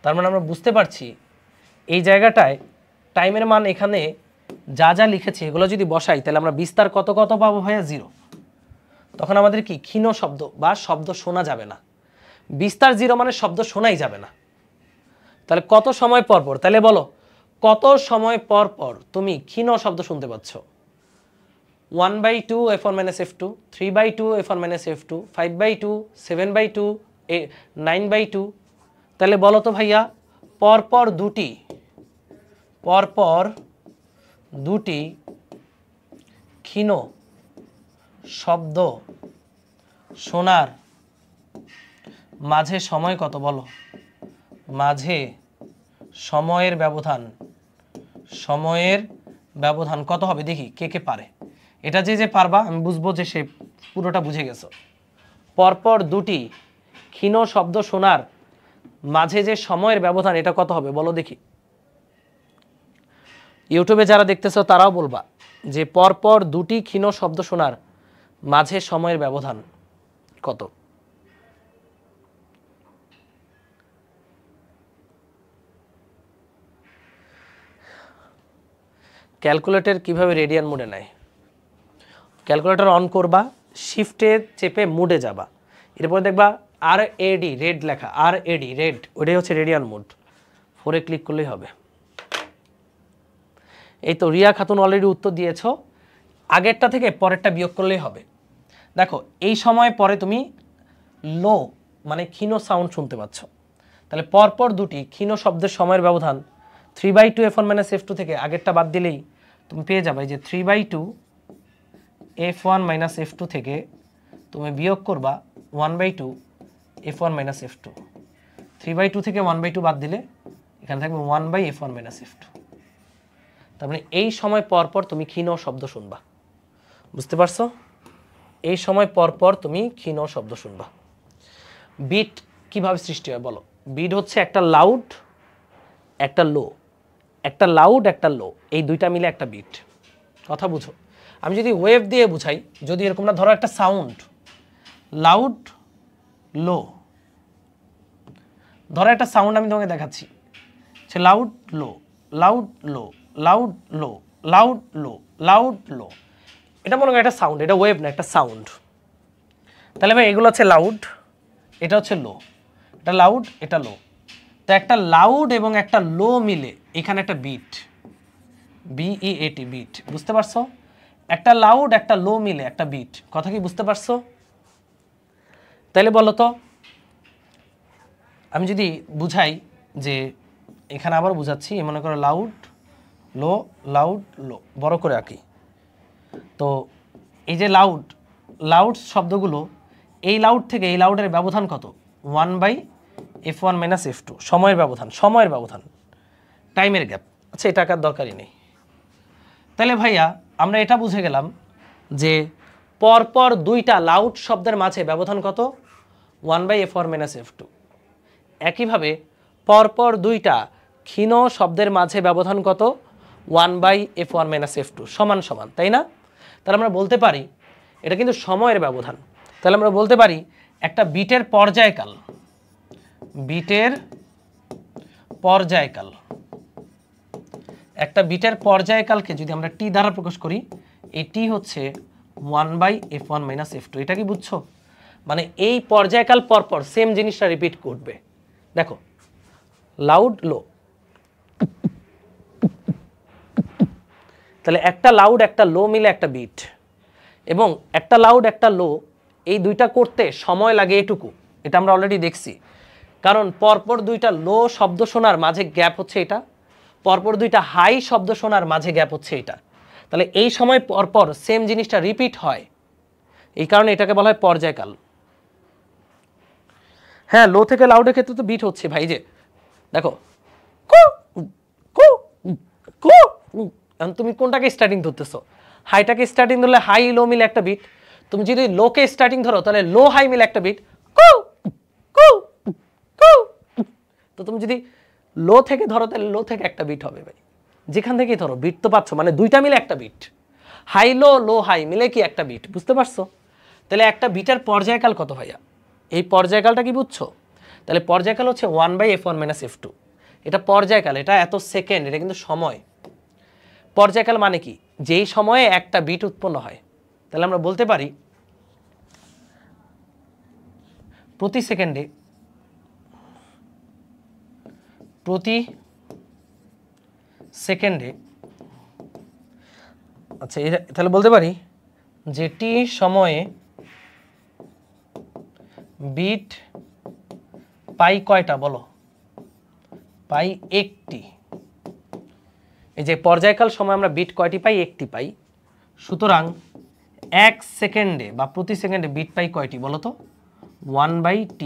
তার মানে আমরা বুঝতে পারছি এই জায়গাটায় টাইমের মান এখানে যা যা লিখেছি এগুলো যদি বসাই তাহলে আমরা বিস্তার কত কত পাবো ভাইয়া? 0। তখন আমাদের কি ক্ষীণ শব্দ বা শব্দ শোনা যাবে না। বিস্তার 0 মানে শব্দ শোনাই যাবে না। তাহলে কত সময় পর পর, তাহলে বলো কত সময় পর পর তুমি ক্ষীণ শব্দ শুনতে পাচ্ছ? 1/2 f1 minus f2, 3/2 f1 minus f2, 5/2, 7/2, 9/2। তাহলে বলো তো ভাইয়া পরপর দুটি ক্ষীণ শব্দ শোনার মাঝে সময় কত? বলো মাঝে সময়ের ব্যবধান কত হবে? দেখি কে কে পারে। এটা যে পারবা আমি বুঝবো যে সে পুরোটা বুঝে গেছো। পরপর দুটি ক্ষীণ শব্দ শোনার মাঝে যে সময়ের ব্যবধান এটা কত হবে বলো দেখি। ইউটিউবে যারা দেখতেছো তারাও বলবা যে পরপর দুটি ক্ষীণ শব্দ শোনার মাঝে সময়ের ব্যবধান কত? ক্যালকুলেটর কিভাবে রেডিয়ান মোডে নেয়? ক্যালকুলেটর অন করবা, শিফটে চেপে মোডে যাবা, এরপর দেখবা RAD রেড লেখা, RAD রেড, ওইটাই হচ্ছে রেডিয়ান মোড। 4-এ ক্লিক করলেই হবে। এই তো রিয়া খাতুন অলরেডি উত্তর দিয়েছো। আগেরটা থেকে পরেরটা বিয়োগ করলেই হবে। দেখো এই সময় পরে তুমি লো মানে ক্ষীণ সাউন্ড শুনতে পাচ্ছ। তাহলে পরপর দুটি ক্ষীণ শব্দের সময়ের ব্যবধান 3/2 f1 মাইনাস f2 থেকে আগেরটা বাদ দিলেই তুমি পেয়ে যাবে যে 3/2 f1 মাইনাস f2 থেকে তুমি বিয়োগ করবা 1/2 f1 মাইনাস f2। 3/2 থেকে 1/2 বাদ দিলে এখানে থাকবে 1/f1 মাইনাস f2। তার মানে এই সময় পরপর তুমি ক্ষীণ শব্দ শুনবা। বুঝতে পারছো? এই সময় পরপর তুমি ক্ষীণ শব্দ শুনবা। বিট কিভাবে সৃষ্টি হয় বলো? বিট হচ্ছে একটা লাউড একটা লো, একটা লাউড একটা লো, এই দুইটা মিলে একটা বিট। কথা বুঝো? আমি যদি ওয়েভ দিয়ে বুঝাই, যদি এরকম না, ধরো একটা সাউন্ড লাউড লো, ধরো একটা সাউন্ড আমি তোমাকে দেখাচ্ছি, সে লাউড লো লাউড লো লাউড লো লাউড লো লাউড লো, এটা মনে করো একটা সাউন্ড, এটা ওয়েভ না, একটা সাউন্ড। তাহলে ভাই এগুলো হচ্ছে লাউড, এটা হচ্ছে লো, এটা লাউড এটা লো। তো একটা লাউড এবং একটা লো মিলে এখানে একটা বিট, BEAT বিট। বুঝতে পারছো? একটা লাউড একটা লো মিলে একটা বিট। কথা কি বুঝতে পারছো? তাহলে বলো তো, আমি যদি বুঝাই যে এখানে আবার বুঝাচ্ছি, মনে করো লাউড লো লাউড লো, বড় করে আঁকি। তো এই যে লাউড লাউড শব্দগুলো, এই লাউড থেকে এই লাউডের ব্যবধান কত? 1/f1 মাইনাস f2, সময়ের ব্যবধান, টাইমের গ্যাপ। আচ্ছা এটা আঁকার দরকারই নেই। তাহলে ভাইয়া আমরা এটা বুঝে গেলাম যে পরপর দুইটা লাউড শব্দের মাঝে ব্যবধান কত? 1/f1 minus f2। একইভাবে পরপর দুইটা ক্ষীণ শব্দের মাঝে ব্যবধান কত? 1/f1 মাইনাস f2 সমান সমান, তাই না? তাহলে আমরা বলতে পারি এটা কিন্তু সময়ের ব্যবধান। তাহলে আমরা বলতে পারি একটা বিটের পর্যায়কাল, একটা বিটের পর্যায়কালকে যদি আমরা টি দ্বারা প্রকাশ করি, এই টি হচ্ছে 1/f1 মাইনাস f2। এটা কি বুঝছো? মানে এই পর্যায়কাল পরপর সেম জিনিসটা রিপিট করবে। দেখো লাউড লো, তাহলে একটা লাউড একটা লো মিলে একটা বিট, এবং একটা লাউড একটা লো এই দুইটা করতে সময় লাগে এটুকু, এটা আমরা অলরেডি দেখছি। কারণ পরপর দুইটা লো শব্দ শোনার মাঝে গ্যাপ হচ্ছে এটা পরপর দুইটা হাই শব্দ শোনার মাঝে গ্যাপ হচ্ছে এটা। তাহলে এই সময় পরপর সেম জিনিসটা রিপিট হয়, এই কারণে এটাকে বলা হয় পর্যায়কাল। হ্যাঁ, লো থেকে লাউডের ক্ষেত্রে তো বিট হচ্ছে ভাই, যে দেখো কু কু কু, তুমি কোনটাকে স্টার্টিং ধরতেছো? হাইটাকে স্টার্টিং ধরলে হাই লো মিলে একটা বিট, তুমি যদি লোকে স্টার্টিং ধরো তাহলে লো হাই মিলে একটা বিট কু কু কু। তো তুমি যদি লো থেকে ধরো তাহলে লো থেকে একটা বিট হবে ভাই, যেখান থেকেই ধরো বিট তো পাচ্ছ, মানে দুইটা মিলে একটা beat, high low low high মিলে কি একটা বিট, বুঝতে পারছো? তাহলে একটা বিটের পর্যায়কাল কত ভাইয়া? এই পর্যায়কালটা কি বুঝছো? তাহলে পর্যায়কাল হচ্ছে 1/f1 - f2। এটা পর্যায়কাল, এটা এত সেকেন্ড, এটা কিন্তু সময়। পর্যায়কাল মানে কি? যেই সময়ে একটা বিট উৎপন্ন হয়। তাহলে আমরা বলতে পারি প্রতি সেকেন্ডে আচ্ছা, তাহলে বলতে পারি যে টি সময়ে বিট পাই কয়টা বলো? পাই একটি। এই যে পর্যায়কাল সময় আমরা বিট কয়টি পাই? একটি পাই। সুতরাং এক সেকেন্ডে বা প্রতি সেকেন্ডে বিট পাই কয়টি বলো তো? 1/t।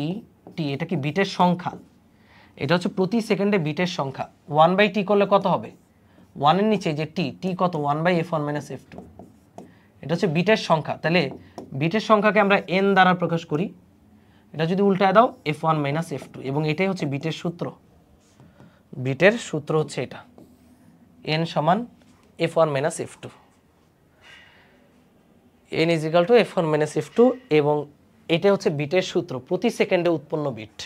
টি এটা কি বিটের সংখ্যা? এটা হচ্ছে প্রতি সেকেন্ডে বিটের সংখ্যা। 1/t করলে কত হবে? 1 এর নিচে যে টি, টি কত? 1/f1 - f2। এটা হচ্ছে বিটের সংখ্যা। তাহলে বিটের সংখ্যাকে আমরা n দ্বারা প্রকাশ করি। এটা যদি উল্টায় দাও f1 - f2, এবং এটাই হচ্ছে বিটের সূত্র। বিটের সূত্র হচ্ছে এটা, n সমান f1 - f2, n = f1 - f2, এবং এটা হচ্ছে বিটের সূত্র, প্রতি সেকেন্ডে উৎপন্ন বিট।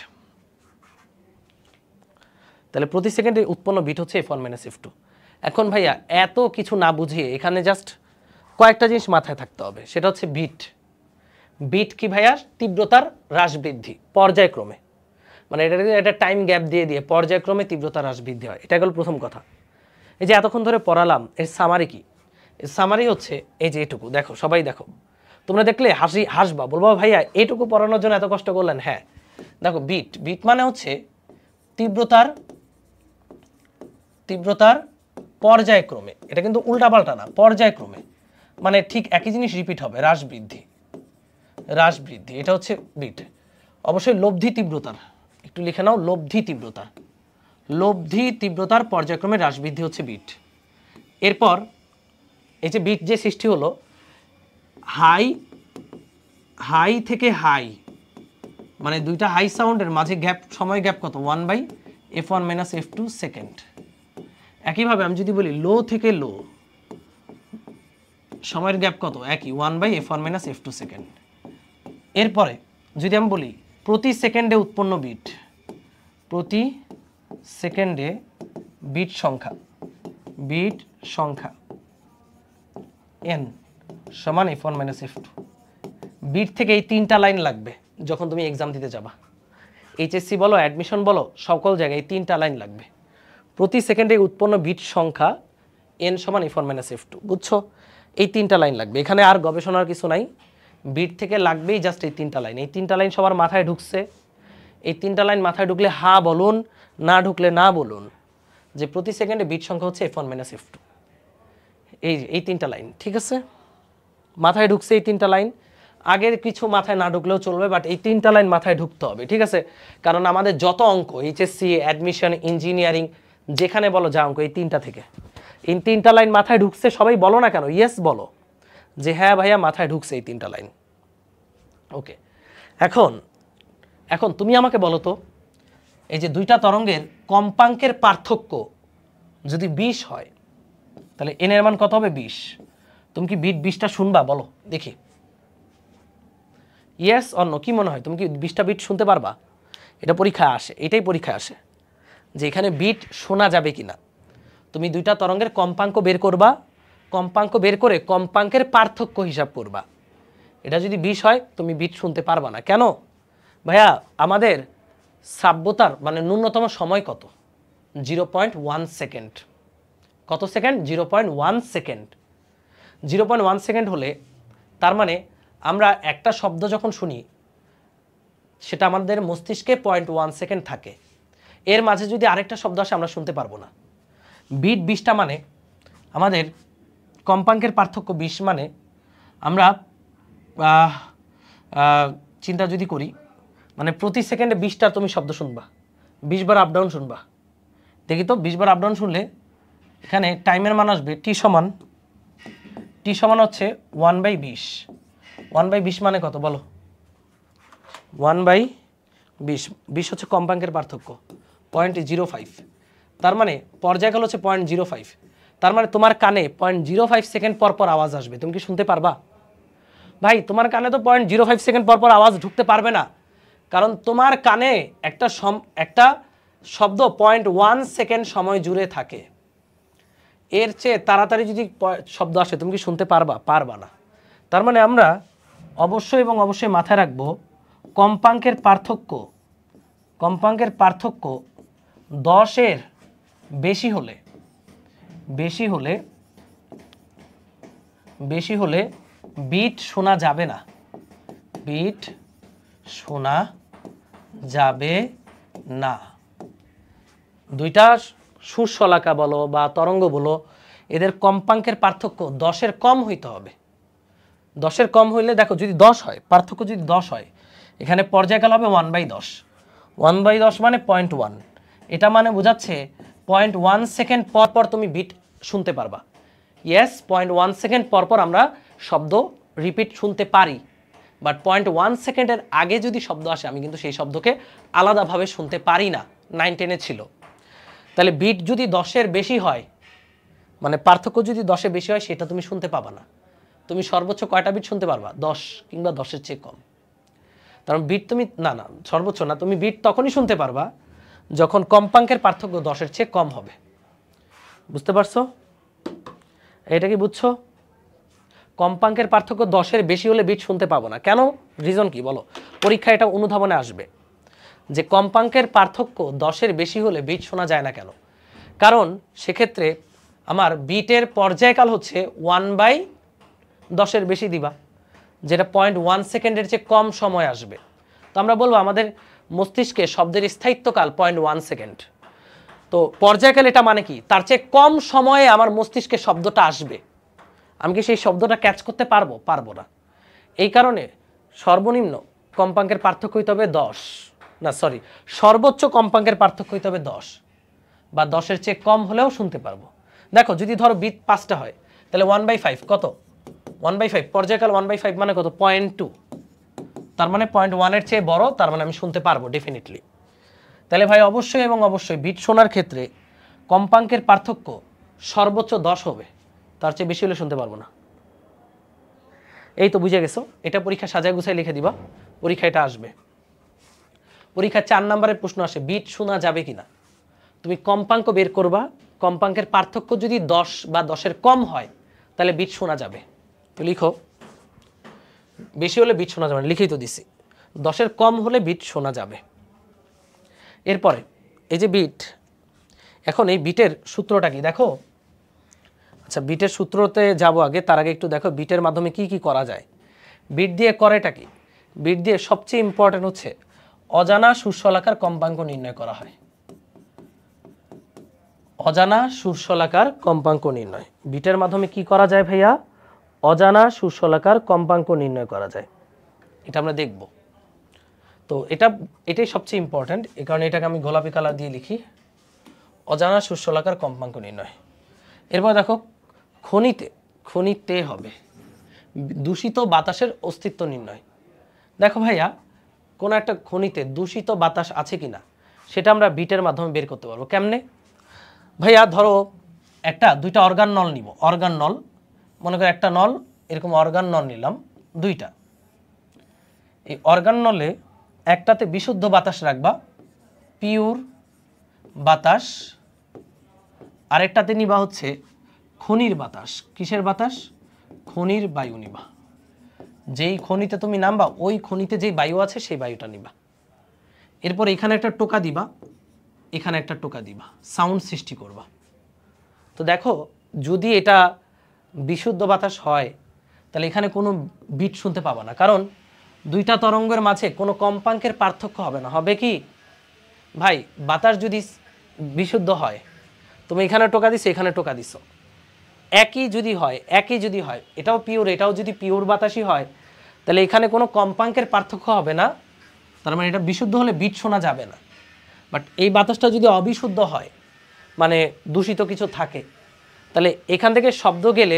তাহলে প্রতি সেকেন্ডে উৎপন্ন বিট হচ্ছে f1 - f2। এখন ভাইয়া এত কিছু না বুঝিয়ে এখানে জাস্ট কয়েকটা জিনিস মাথায় থাকতে হবে, সেটা হচ্ছে বিট। বিট কি ভাইয়া? তীব্রতার হ্রাস বৃদ্ধি পর্যায়ক্রমে, মানে এটা টাইম গ্যাপ দিয়ে দিয়ে পর্যায়ক্রমে তীব্রতা হ্রাস বৃদ্ধি হয়। এটা গেল প্রথম কথা। এই যে এতক্ষণ ধরে পড়ালাম, এর সামারি কি? এর সামারি হচ্ছে এই যে এটুকু, দেখো সবাই দেখো, তোমরা দেখলে হাসবা, বলবো ভাইয়া এইটুকু পড়ানোর জন্য এত কষ্ট করলেন। হ্যাঁ দেখো, বিট মানে হচ্ছে তীব্রতার পর্যায়ক্রমে, এটা কিন্তু উল্টাপাল্টা না, পর্যায়ক্রমে, মানে ঠিক একই জিনিস রিপিট হবে, হ্রাস বৃদ্ধি। এটা হচ্ছে বিট। অবশ্যই লব্ধি তীব্রতার, একটু লিখে নাও, লব্ধি তীব্রতার পর্যায়ক্রমে হ্রাস বৃদ্ধি হচ্ছে বিট। এরপর এই যে বিট যে সৃষ্টি হলো, হাই থেকে হাই, মানে দুইটা হাই সাউন্ডের মাঝে গ্যাপ, সময় গ্যাপ কত? 1/f1 - f2 second. একইভাবে আমি যদি বলি লো থেকে লো, সময়ের গ্যাপ কত? একই, 1/f1 - f2 সেকেন্ড। এরপরে যদি আমি বলি প্রতি সেকেন্ডে উৎপন্ন বিট, প্রতি সেকেন্ডে বিট সংখ্যা n সমান f1 - f2। বিট থেকে এই তিনটা লাইন লাগবে যখন তুমি এক্সাম দিতে যাবা, এইচএসসি বলো, অ্যাডমিশন বলো, সকল জায়গায় এই তিনটা লাইন লাগবে। প্রতি সেকেন্ডে উৎপন্ন বিট সংখ্যা n সমান f1 - f2, বুঝছো? এই তিনটা লাইন লাগবে, এখানে আর গবেষণার কিছু নাই। বিট থেকে লাগবেই জাস্ট এই তিনটা লাইন। এই তিনটা লাইন সবার মাথায় ঢুকছে? এই তিনটা লাইন মাথায় ঢুকলে হা বলুন, না ঢুকলে না বলুন, যে প্রতি সেকেন্ডে বিট সংখ্যা হচ্ছে f1 - f2। এই তিনটা লাইন, ঠিক আছে? মাথায় ঢুকছে এই তিনটা লাইন। আগের কিছু মাথায় না ঢুকলেও চলবে, বাট এই তিনটা লাইন মাথায় ঢুকতে হবে, ঠিক আছে? কারণ আমাদের যত অঙ্ক, এইচএসসি, অ্যাডমিশন, ইঞ্জিনিয়ারিং, যেখানে বলো যা অঙ্ক, এই তিনটা থেকে, এই তিনটা লাইন মাথায় ঢুকছে। সবাই বলো না কেন, ইয়েস বলো যে হ্যাঁ ভাইয়া মাথায় ঢুকছে এই তিনটা লাইন। ওকে, এখন তুমি আমাকে বলো তো, এই যে দুইটা তরঙ্গের কম্পাঙ্কের পার্থক্য যদি 20 হয়, তাহলে n এর মান কত হবে? 20। তুমি কি বিট 20টা শুনবা? বলো দেখি, ইয়েস অন্য, কি মনে হয় তুমি কি 20টা বিট শুনতে পারবা? এটা পরীক্ষায় আসে, এটাই পরীক্ষায় আসে যে এখানে বিট শোনা যাবে কিনা। তুমি দুইটা তরঙ্গের কম্পাঙ্ক বের করবা, কম্পাঙ্ক বের করে কম্পাঙ্কের পার্থক্য হিসাব করবা। এটা যদি 20 হয় তুমি বিট শুনতে পারবা না। কেন ভাইয়া? আমাদের শ্রাব্যতার মানে ন্যূনতম সময় কত? 0.1 সেকেন্ড। কত সেকেন্ড? 0.1 সেকেন্ড। 0.1 সেকেন্ড হলে তার মানে আমরা একটা শব্দ যখন শুনি সেটা আমাদের মস্তিষ্কে 0.1 সেকেন্ড থাকে, এর মাঝে যদি আরেকটা শব্দ আসে আমরা শুনতে পারবো না। বিট 20টা মানে আমাদের কম্পাঙ্কের পার্থক্য 20 মানে আমরা চিন্তা যদি করি মানে প্রতি সেকেন্ডে 20টা তুমি শব্দ শুনবা, 20 বার আপ ডাউন শুনবা। দেখি তো 20 বার আপ ডাউন শুনলে এখানে টাইমের মান আসবে টি সমান হচ্ছে 1/20। 1/20 মানে কত বলো? 1/20, 20 হচ্ছে কম্পাঙ্কের পার্থক্য 0.05। তার মানে পর্যায়কাল হচ্ছে 0.05। তার মানে তোমার কানে 0.05 সেকেন্ড পর পর আওয়াজ আসবে। তুমি কি শুনতে পারবা? ভাই তোমার কানে তো 0.05 সেকেন্ড পর পর আওয়াজ ঢুকতে পারবে না, কারণ তোমার কানে একটা শব্দ 0.1 সেকেন্ড সময় জুড়ে থাকে। এর চেয়ে তাড়াতাড়ি যদি শব্দ আসে তুমি কি শুনতে পারবা না। তার মানে আমরা অবশ্যই এবং অবশ্যই মাথায় রাখবো কম্পাঙ্কের পার্থক্য 10-এর বেশি হলে বিট শোনা যাবে না। বিট শোনা যাবে না। দুইটা সুরশলাকা বলো বা তরঙ্গ বলো, এদের কম্পাঙ্কের পার্থক্য 10-এর কম হইতে হবে। 10-এর কম হইলে দেখো যদি 10 হয়, পার্থক্য যদি 10 হয়, এখানে পর্যায়কাল হবে 1/10। 1/10 মানে 0.1। এটা মানে বোঝাচ্ছে 0.1 সেকেন্ড পর পর তুমি বিট শুনতে পারবা। ইয়েস, 0.1 সেকেন্ড পর পর আমরা শব্দ রিপিট শুনতে পারি, বাট 0.1 সেকেন্ডের আগে যদি শব্দ আসে আমি কিন্তু সেই শব্দকে আলাদাভাবে শুনতে পারি না। 9-10-এ ছিল। তাহলে বিট যদি 10-এর বেশি হয়, মানে পার্থক্য যদি 10-এর বেশি হয়, সেটা তুমি শুনতে পাবা না। তুমি সর্বোচ্চ কয়টা বিট শুনতে পারবা? 10 কিংবা 10-এর চেয়ে কম। কারণ বিট তুমি সর্বোচ্চ না, তুমি বিট তখনই শুনতে পারবা যখন কম্পাঙ্কের পার্থক্য 10-এর চেয়ে কম হবে। বুঝতে পারছো? এটা কি বুঝছো? কম্পাঙ্কের পার্থক্য 10-এর বেশি হলে বিট শুনতে পাবো না। কেন? রিজন কি বলো? পরীক্ষা এটা অনুধাবনে আসবে যে কম্পাঙ্কের পার্থক্য 10-এর বেশি হলে বিট শোনা যায় না কেন। কারণ সেক্ষেত্রে আমার বিটের পর্যায়কাল হচ্ছে 1/10-এর বেশি দিবা, যেটা 0.1 সেকেন্ডের চেয়ে কম সময় আসবে। তো আমরা বলবো আমাদের মস্তিষ্কে শব্দের স্থায়িত্বকাল 0.1 সেকেন্ড। তো পর্যায়কাল এটা মানে কি? তার চেয়ে কম সময়ে আমার মস্তিষ্কে শব্দটা আসবে। আমি কি সেই শব্দটা ক্যাচ করতে পারবো না। এই কারণে সর্বনিম্ন কম্পাঙ্কের পার্থক্য হইতে হবে সর্বোচ্চ কম্পাঙ্কের পার্থক্য হইতে হবে 10 বা 10-এর চেয়ে কম হলেও শুনতে পারবো। দেখো যদি ধরো বিট 5টা হয়, তাহলে 1/5 কত? 1/5 পর্যায়কাল 1/5 মানে কত? 0.2। তার মানে 0.1-এর চেয়ে বড়, তার মানে আমি শুনতে পারবো ডেফিনেটলি। তাহলে ভাই অবশ্যই এবং অবশ্যই বিট শোনার ক্ষেত্রে কম্পাঙ্কের পার্থক্য সর্বোচ্চ 10 হবে, তার চেয়ে বেশি হলে শুনতে পারবো না। এই তো বুঝে গেছো। এটা পরীক্ষা সাজায় গুছায় লিখে দিবা, পরীক্ষা এটা আসবে। পরীক্ষা 4 নম্বরের প্রশ্ন আসে বিট শোনা যাবে কিনা। তুমি কম্পাঙ্ক বের করবা, কম্পাঙ্কের পার্থক্য যদি 10 বা 10-এর কম হয় তাহলে বিট শোনা যাবে। তো লিখো, বেশি হলে বিট শোনা যাবে না, লিখেই তো দিছি। 10-এর কম হলে বিট শোনা যাবে। এরপরে এই যে বিট, এখন এই বিটের সূত্রটা কি দেখো। আচ্ছা বিটের সূত্রতে যাব আগে, তার আগে একটু দেখো বিটের মাধ্যমে কি কি করা যায়। বিট দিয়ে করেটা কি? বিট দিয়ে সবচেয়ে ইম্পর্টেন্ট হচ্ছে অজানা সুরশলাকার কম্পাঙ্ক নির্ণয় করা হয়। অজানা সুরশলাকার কম্পাঙ্ক নির্ণয় বিটের মাধ্যমে কি করা যায় ভাইয়া? অজানা সুরশলাকার কম্পাঙ্ক নির্ণয় করা যায়। এটা আমরা দেখব। তো এটাই সবচেয়ে ইম্পর্টেন্ট, এই কারণে এটাকে আমি গোলাপি কালার দিয়ে লিখি, অজানা সুরশলাকার কম্পাঙ্ক নির্ণয়। এরপর দেখো খনিতে হবে দূষিত বাতাসের অস্তিত্ব নির্ণয়। দেখো ভাইয়া কোনো একটা খনিতে দূষিত বাতাস আছে কিনা সেটা আমরা বিটের মাধ্যমে বের করতে পারবো। কেমনে ভাইয়া? ধরো দুইটা অর্গান নল নিব, অর্গান নল মনে করো একটা নল, এরকম অর্গান নল নিলাম দুইটা। এই অর্গান নলে একটাতে বিশুদ্ধ বাতাস রাখবা, পিওর বাতাস, আরেকটাতে নিবা হচ্ছে খনির বাতাস। কিসের বাতাস? খনির বায়ু নিবা। যেই খনিতে তুমি নামবা ওই খনিতে যেই বায়ু আছে সেই বায়ুটা নিবা। এরপর এখানে একটা টোকা দিবা, এখানে একটা টোকা দিবা, সাউন্ড সৃষ্টি করবা। তো দেখো যদি এটা বিশুদ্ধ বাতাস হয় তাহলে এখানে কোনো বিট শুনতে পাবা না, কারণ দুইটা তরঙ্গের মাঝে কোনো কম্পাঙ্কের পার্থক্য হবে না। হবে কি ভাই? বাতাস যদি বিশুদ্ধ হয় তুমি এখানে টোকা দিছো, এখানে টোকা দিছো, একই যদি হয় এটাও পিওর এটাও যদি পিওর বাতাসই হয়, তাহলে এখানে কোনো কম্পাঙ্কের পার্থক্য হবে না, তার মানে এটা বিশুদ্ধ হলে বিট শোনা যাবে না। বাট এই বাতাসটা যদি অবিশুদ্ধ হয়, মানে দূষিত কিছু থাকে, তাহলে এখান থেকে শব্দ গেলে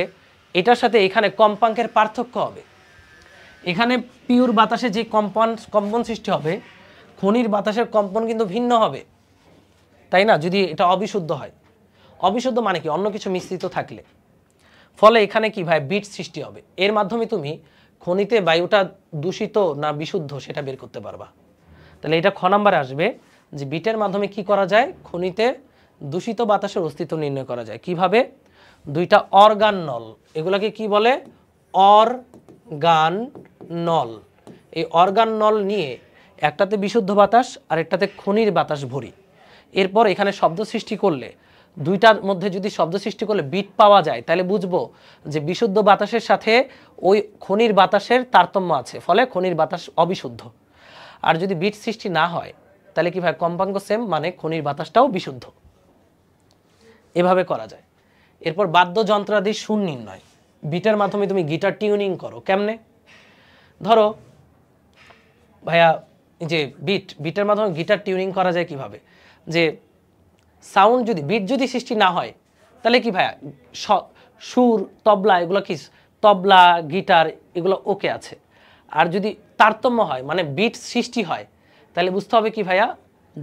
এটার সাথে এখানে কম্পাঙ্কের পার্থক্য হবে। এখানে পিওর বাতাসে যে কম্পন সৃষ্টি হবে, খনির বাতাসের কম্পন কিন্তু ভিন্ন হবে, তাই না? যদি এটা অবিশুদ্ধ হয়, অবিশুদ্ধ মানে কি অন্য কিছু মিশ্রিত থাকলে, ফলে এখানে কি ভাই বিট সৃষ্টি হবে। এর মাধ্যমে তুমি খনিতে বায়ুটা দূষিত না বিশুদ্ধ সেটা বের করতে পারবা। তাহলে এটা খ নাম্বারে আসবে যে বিটের মাধ্যমে কি করা যায়, খনিতে দূষিত বাতাসের অস্তিত্ব নির্ণয় করা যায়। কিভাবে? দুইটা অর্গান নল, এগুলাকে কি বলে? অর্গান নল। এই অর্গান নল নিয়ে একটাতে বিশুদ্ধ বাতাস আর একটাতে খনির বাতাস ভরি। এরপর এখানে শব্দ সৃষ্টি করলে, দুইটার মধ্যে যদি শব্দ সৃষ্টি করলে বিট পাওয়া যায়, তাহলে বুঝবো যে বিশুদ্ধ বাতাসের সাথে ওই খনির বাতাসের তারতম্য আছে, ফলে খনির বাতাস অবিশুদ্ধ। আর যদি বিট সৃষ্টি না হয়, তাহলে কি ভাই কম্পাঙ্ক সেম, মানে খনির বাতাসটাও বিশুদ্ধ। এভাবে করা যায়। এরপর বাদ্যযন্ত্রাদির সুর নির্ণয়, বিটের মাধ্যমে তুমি গিটার টিউনিং করো। কেমনে? ধরো ভাইয়া যে বিটের মাধ্যমে গিটার টিউনিং করা যায় কিভাবে? যে সাউন্ড যদি বিট যদি সৃষ্টি না হয়, তাহলে কি ভাইয়া সুর, তবলা, এগুলো কি তবলা, গিটার এগুলো ওকে আছে। আর যদি তারতম্য হয়, মানে বিট সৃষ্টি হয়, তাহলে বুঝতে হবে কি ভাইয়া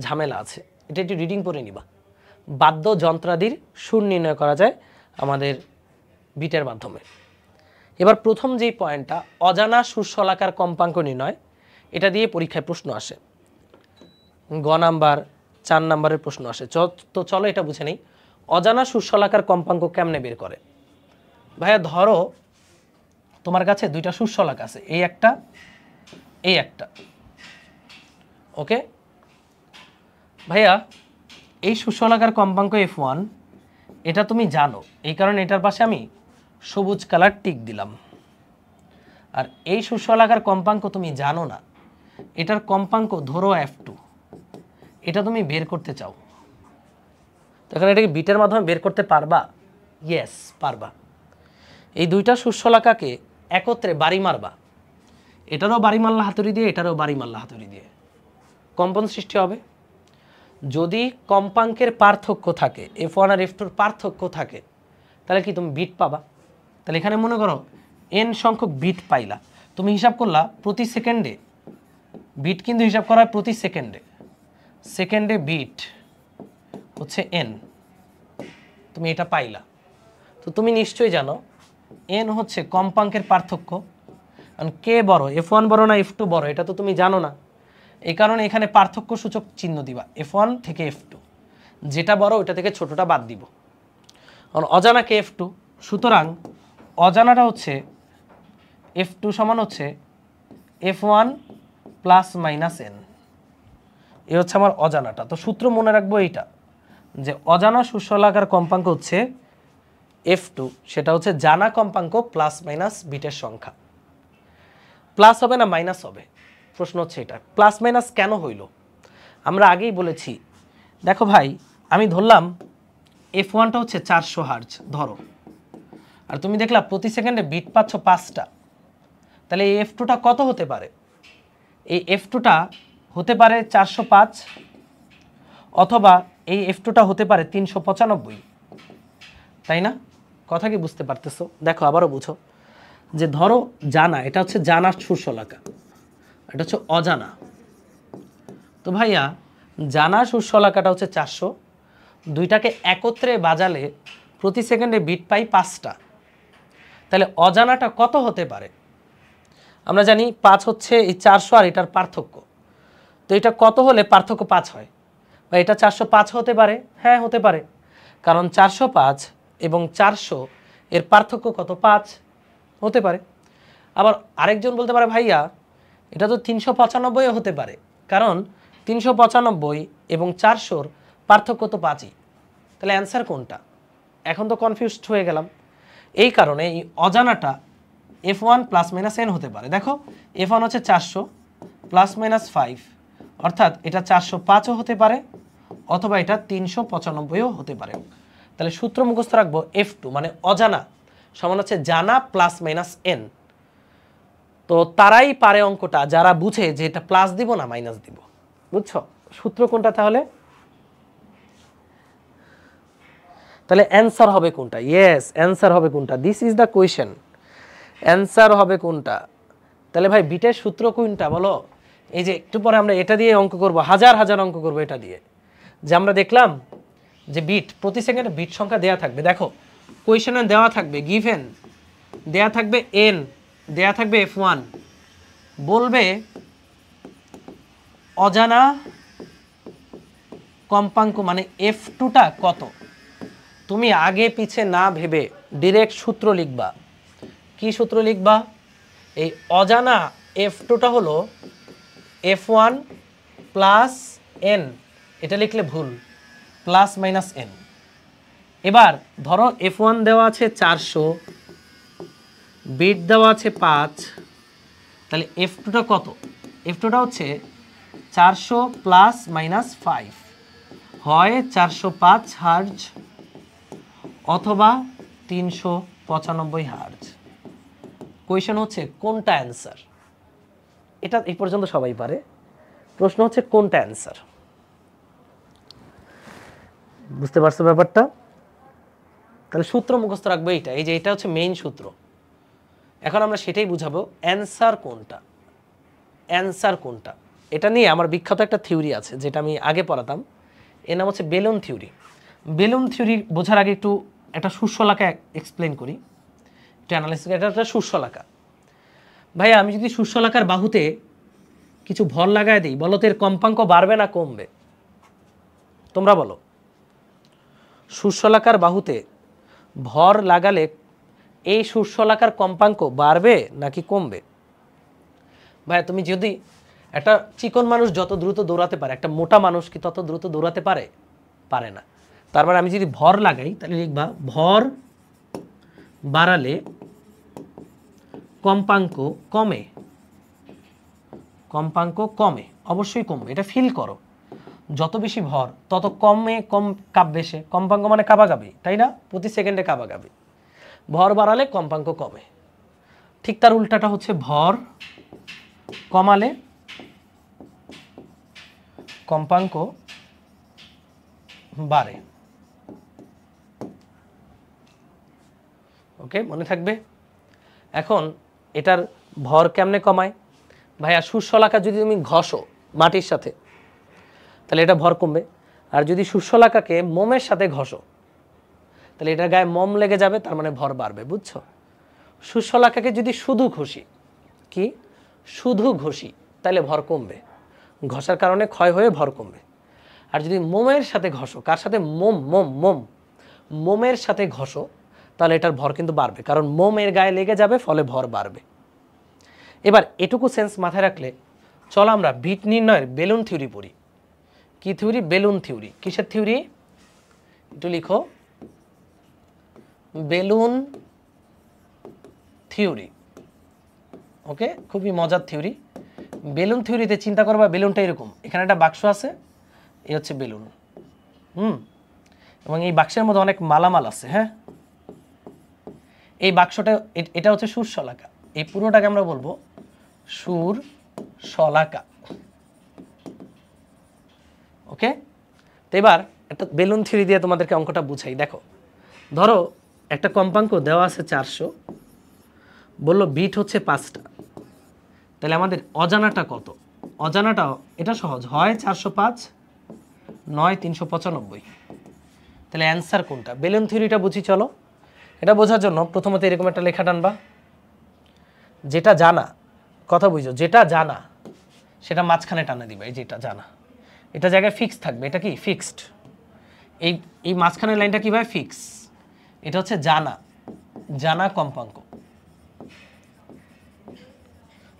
ঝামেলা আছে। এটা একটু রিডিং করে নিবা। বাদ্যযন্ত্রাদির সুর নির্ণয় করা যায় আমাদের বিটের মাধ্যমে। এবার প্রথম যেই পয়েন্টটা, অজানা সুরশলাকার কম্পাঙ্ক নির্ণয়, এটা দিয়ে পরীক্ষায় প্রশ্ন আসে, গ নাম্বার 4 নাম্বারের প্রশ্ন আসে। তো চলো এটা বুঝে নেই, অজানা সুরশলাকার কম্পাঙ্ক কেমনে বের করে। ভাইয়া ধরো তোমার কাছে দুইটা সুরশলাকা আছে, এই একটা, এই একটা, ওকে ভাইয়া। এই সুরশলাকার কম্পাঙ্ক F1, এটা তুমি জানো, এই কারণে এটার পাশে আমি সবুজ কালার টিক দিলাম। আর এই সুরশলাকার কম্পাঙ্ক তুমি জানো না, এটার কম্পাঙ্ক ধরো F2, এটা তুমি বের করতে চাও, তখন এটাকে বিটের মাধ্যমে বের করতে পারবা? ইয়েস পারবা। এই দুইটা সুরশলাকাকে একত্রে বাড়ি মারবা, এটারও বাড়ি মারলা হাতুড়ি দিয়ে, এটারও বাড়ি মারলা হাতুড়ি দিয়ে, কম্পন সৃষ্টি হবে। যদি কম্পাঙ্কের পার্থক্য থাকে, F1 আর F2 এর পার্থক্য থাকে, তাহলে কি তুমি বিট পাবা। তাহলে এখানে মনে করো n সংখ্যক বিট পাইলা, তুমি হিসাব করলা প্রতি সেকেন্ডে, বিট কিন্তু হিসাব করা হয় প্রতি সেকেন্ডে, সেকেন্ডে বিট হচ্ছে n, তুমি এটা পাইলা। তো তুমি নিশ্চয়ই জানো n হচ্ছে কম্পাঙ্কের পার্থক্য, কারণ কে বড়, F1 বড় না F2 বড়, এটা তো তুমি জানো না। এই কারণে এখানে পার্থক্য সূচক চিহ্ন দিবা, F1 থেকে F2, যেটা বড় ওটা থেকে ছোটটা বাদ দিব। কারণ অজানা কে F2, সুতরাং অজানাটা হচ্ছে F2 সমান হচ্ছে F1 প্লাস মাইনাস n, এই হচ্ছে আমার অজানাটা। তো সূত্র মনে রাখবো এইটা, যে অজানা সুরশলাকার কম্পাঙ্ক হচ্ছে F2, সেটা হচ্ছে জানা কম্পাঙ্ক প্লাস মাইনাস বিটের সংখ্যা। প্লাস হবে না মাইনাস হবে, প্রশ্ন হচ্ছে এটা। প্লাস মাইনাস কেন হইল আমরা আগেই বলেছি। দেখো ভাই, আমি ধরলাম F1টা হচ্ছে 400 হার্জ ধরো, আর তুমি দেখলা প্রতি সেকেন্ডে বিট পাচ্ছ 5টা, তাহলে এই F2টা কত হতে পারে? এই F2টা হতে পারে 405, অথবা এই F2টা হতে পারে 395, তাই না? কথা কি বুঝতে পারতেছো? দেখো আবারও বুঝো, যে ধরো জানা, এটা হচ্ছে জানা সুরশলাকা, এটা হচ্ছে অজানা। তো ভাইয়া জানা সুরশলাকাটা হচ্ছে 400, দুইটাকে একত্রে বাজালে প্রতি সেকেন্ডে বিট পাই 5টা, তাহলে অজানাটা কত হতে পারে? আমরা জানি 5 হচ্ছে এই 400 আর এটার পার্থক্য, তো এটা কত হলে পার্থক্য 5 হয়? বা এটা 405 হতে পারে? হ্যাঁ হতে পারে, কারণ 405 এবং 400 এর পার্থক্য কত? 5 হতে পারে। আবার আরেকজন বলতে পারে ভাইয়া এটা তো 395ও হতে পারে, কারণ 395 এবং 400-র পার্থক্য তো 5ই। তাহলে অ্যান্সার কোনটা? এখন তো কনফিউজড হয়ে গেলাম। এই কারণে এই অজানাটা F1 প্লাস মাইনাস n হতে পারে। দেখো F1 হচ্ছে 400 প্লাস মাইনাস 5, অর্থাৎ এটা 405ও হতে পারে, অথবা এটা 395ও হতে পারে। তাহলে সূত্র মুখস্থ রাখবো F2 মানে অজানা সমান হচ্ছে জানা প্লাস মাইনাস n। তো তারাই পারে অঙ্কটা যারা বুঝে যে এটা প্লাস দিব না মাইনাস দিব। বুঝছো সূত্র কোনটা তাহলে? তাহলে অ্যান্সার হবে কোনটা? ইয়েস, অ্যান্সার হবে কোনটা? This is the question. Answer হবে কোনটা? তাহলে ভাই বিটের সূত্র কোনটা বলো? এই যে একটু পরে আমরা এটা দিয়ে অঙ্ক করব, হাজার হাজার অঙ্ক করব এটা দিয়ে। যে আমরা দেখলাম যে বিট প্রতি সেকেন্ডে বিট সংখ্যা দেয়া থাকবে। দেখো কোয়েশ্চেনে দেওয়া থাকবে গিভেন, দেয়া থাকবে n, দেয়া থাকবে f1, বলবে অজানা কম্পাঙ্ক মানে f2টা কত। তুমি আগে পিছে না ভেবে ডাইরেক্ট সূত্র লিখবা। কি সূত্র লিখবা? এই অজানা f2টা হলো f1 প্লাস n, এটা লিখলে ভুল, প্লাস মাইনাস n। এবার ধরো f1 দেওয়া আছে 400, বিট দেওয়া আছে 5, তাহলে f2টা কত? f2টা হচ্ছে 400 প্লাস মাইনাস 5, হয় 405 হার্জ অথবা 395 হার্জ। কোয়েশ্চেন হচ্ছে কোনটা অ্যান্সার? এটা এই পর্যন্ত সবাই পারে। প্রশ্ন হচ্ছে কোনটা অ্যান্সার? বুঝতে পারছো ব্যাপারটা? তাহলে সূত্র মুখস্থ রাখবো এইটা, এই যে এটা হচ্ছে মেইন সূত্র। এখন আমরা সেটাই বুঝাবো অ্যান্সার কোনটা, অ্যান্সার কোনটা। এটা নিয়ে আমার বিখ্যাত একটা থিওরি আছে যেটা আমি আগে পড়াতাম, এর নাম হচ্ছে বেলুন থিওরি। বেলুন থিওরি বোঝার আগে একটু একটা শূন্যলাকা এক্সপ্লেন করি, একটু অ্যানালাইসিস। এটা একটা শূন্যলাকা। ভাই আমি যদি শূন্যলাকার বাহুতে কিছু ভর লাগায় দিই, বলো তো এর কম্পাঙ্ক বাড়বে না কমবে? তোমরা বলো। শূন্যলাকার বাহুতে ভর লাগালে এই শূন্যলাকার কম্পাঙ্ক বাড়বে নাকি কমবে? ভাই তুমি যদি একটা চিকন মানুষ যত দ্রুত দৌড়াতে পারে, একটা মোটা মানুষ কি তত দ্রুত দৌড়াতে পারে? পারে না। তার মানে আমি যদি ভর লাগাই তাহলে লিখবা ভর বাড়ালে কম্পাঙ্ক কমে, কম্পাঙ্ক কমে, অবশ্যই কমবে, এটা ফিল করো। যত বেশি ভর তত কমে কম কাঁপবে সে, কম্পাঙ্ক মানে কাঁপাকাঁপি, তাই না? প্রতি সেকেন্ডে কাঁপাকাঁপি। ভর বাড়ালে কম্পাঙ্ক কমে। ঠিক তার উল্টাটা হচ্ছে ভর কমালে কম্পাঙ্ক বাড়ে। ওকে, মনে থাকবে। এখন এটার ভর কেমনে কমায়? ভাইয়া শূন্যলাকা যদি তুমি ঘষো মাটির সাথে তাহলে এটা ভর কমবে, আর যদি শূন্যলাকাকে মোমের সাথে ঘষো তাহলে এটার গায়ে মোম লেগে যাবে, তার মানে ভর বাড়বে। বুঝছো? শূন্যলাকাকে যদি শুধু ঘষি, কি শুধু ঘষি, তাহলে ভর কমবে, ঘষার কারণে ক্ষয় হয়ে ভর কমবে। আর যদি মোমের সাথে ঘষো, কার সাথে? মোম, মোম, মোম, মোমের সাথে ঘষো, তাহলে এটার ভর কিন্তু বাড়বে, কারণ মোমের গায়ে লেগে যাবে, ফলে ভর বাড়বে। এবার এটুকু সেন্স মাথায় রাখলে চলো আমরা বিট নির্ণয়ের বেলুন থিওরি পড়ি। কি থিওরি? Balloon theory. কিসের থিওরি? একটু লিখো, বেলুন থিওরি। ওকে, খুবই মজার থিওরি। বেলুন থিওরিতে চিন্তা করবা বেলুনটা এরকম, এখানে একটা বাক্স আছে, এই হচ্ছে বেলুন, এবং এই বাক্সের মধ্যে অনেক মালামাল আছে। হ্যাঁ, এই বাক্সটা এটা হচ্ছে শূন্যলাকা, এই পুরোটাকে আমরা বলবো শূন্যলাকা। ওকে, তো এবার একটা বেলুন থিওরি দিয়ে তোমাদেরকে অঙ্কটা বুঝাই। দেখো, ধরো একটা কম্পাঙ্ক দেওয়া আছে 400, বললো বিট হচ্ছে 5টা, তাহলে আমাদের অজানাটা কত? অজানাটা এটা সহজ, হয় 405 নয় 395। তাহলে অ্যান্সার কোনটা? বেলুন থিওরিটা বুঝি চলো। এটা বোঝার জন্য প্রথমত এরকম একটা লেখা টানবা, যেটা জানা, কথা বুঝো, যেটা জানা সেটা মাঝখানে টানা দিবা। এই যেটা জানা, এটা জায়গায় ফিক্স থাকবে, এটা কি ফিক্সড। এই মাঝখানের লাইনটা কি ভাই? ফিক্স। এটা হচ্ছে জানা, জানা কম্পাঙ্ক।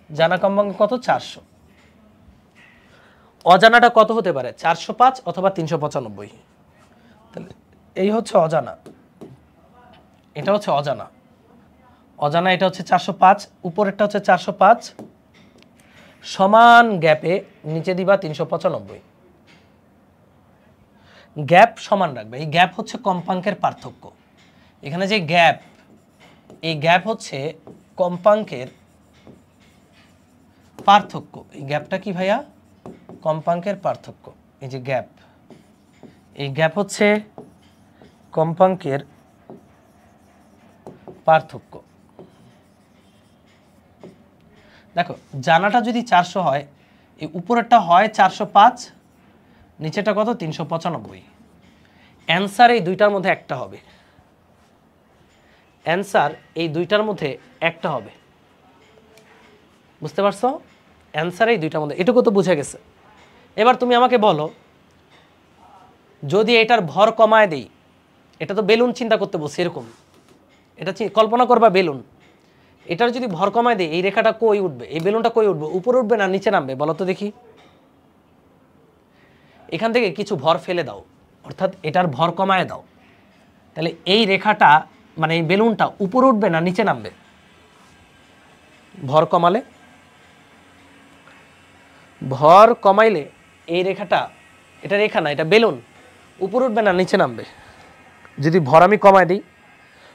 জানা কম্পাঙ্ক কত? 400। অজানাটা কত হতে পারে? 405 অথবা 395। তাহলে এই হচ্ছে অজানা, এটা হচ্ছে অজানা। অজানা এটা হচ্ছে 405, উপরেরটা হচ্ছে 405, সমান গ্যাপে নিচে দিবা 395। গ্যাপ সমান রাখবে। এই গ্যাপ হচ্ছে কম্পাঙ্কের পার্থক্য। এখানে যে গ্যাপ, এই গ্যাপ হচ্ছে কম্পাঙ্কের পার্থক্য। এই গ্যাপটা কি ভাইয়া? কম্পাঙ্কের পার্থক্য। এই যে গ্যাপ, এই গ্যাপ হচ্ছে কম্পাঙ্কের পার্থক্য। দেখো জানাটা যদি 400 হয়, এই উপরেরটা হয় 405, নিচেটা কত? 395। অ্যান্সার এই দুইটার মধ্যে একটা হবে। অ্যান্সার এই দুইটার মধ্যে একটা হবে। বুঝতে পারছো? অ্যান্সার এই দুইটার মধ্যে, এটুকু তো বুঝে গেছে। এবার তুমি আমাকে বলো, যদি এটার ভর কমায় দেই, এটা তো বেলুন চিন্তা করতে বলছি, এরকম এটা কল্পনা করবা বেলুন, এটার যদি ভর কমায় দেই, এই রেখাটা কই উঠবে? এই বেলুনটা কই উঠবে? উপরে উঠবে না নিচে নামবে? বলো তো দেখি। এখান থেকে কিছু ভর ফেলে দাও, অর্থাৎ এটার ভর কমায় দাও, তাহলে এই রেখাটা মানে এই বেলুনটা উপরে উঠবে না নিচে নামবে? ভর কমালে, ভর কমাইলে এই রেখাটা, এটা রেখা না, এটা বেলুন, উপরে উঠবে না নিচে নামবে? যদি ভর আমি কমায় দিই,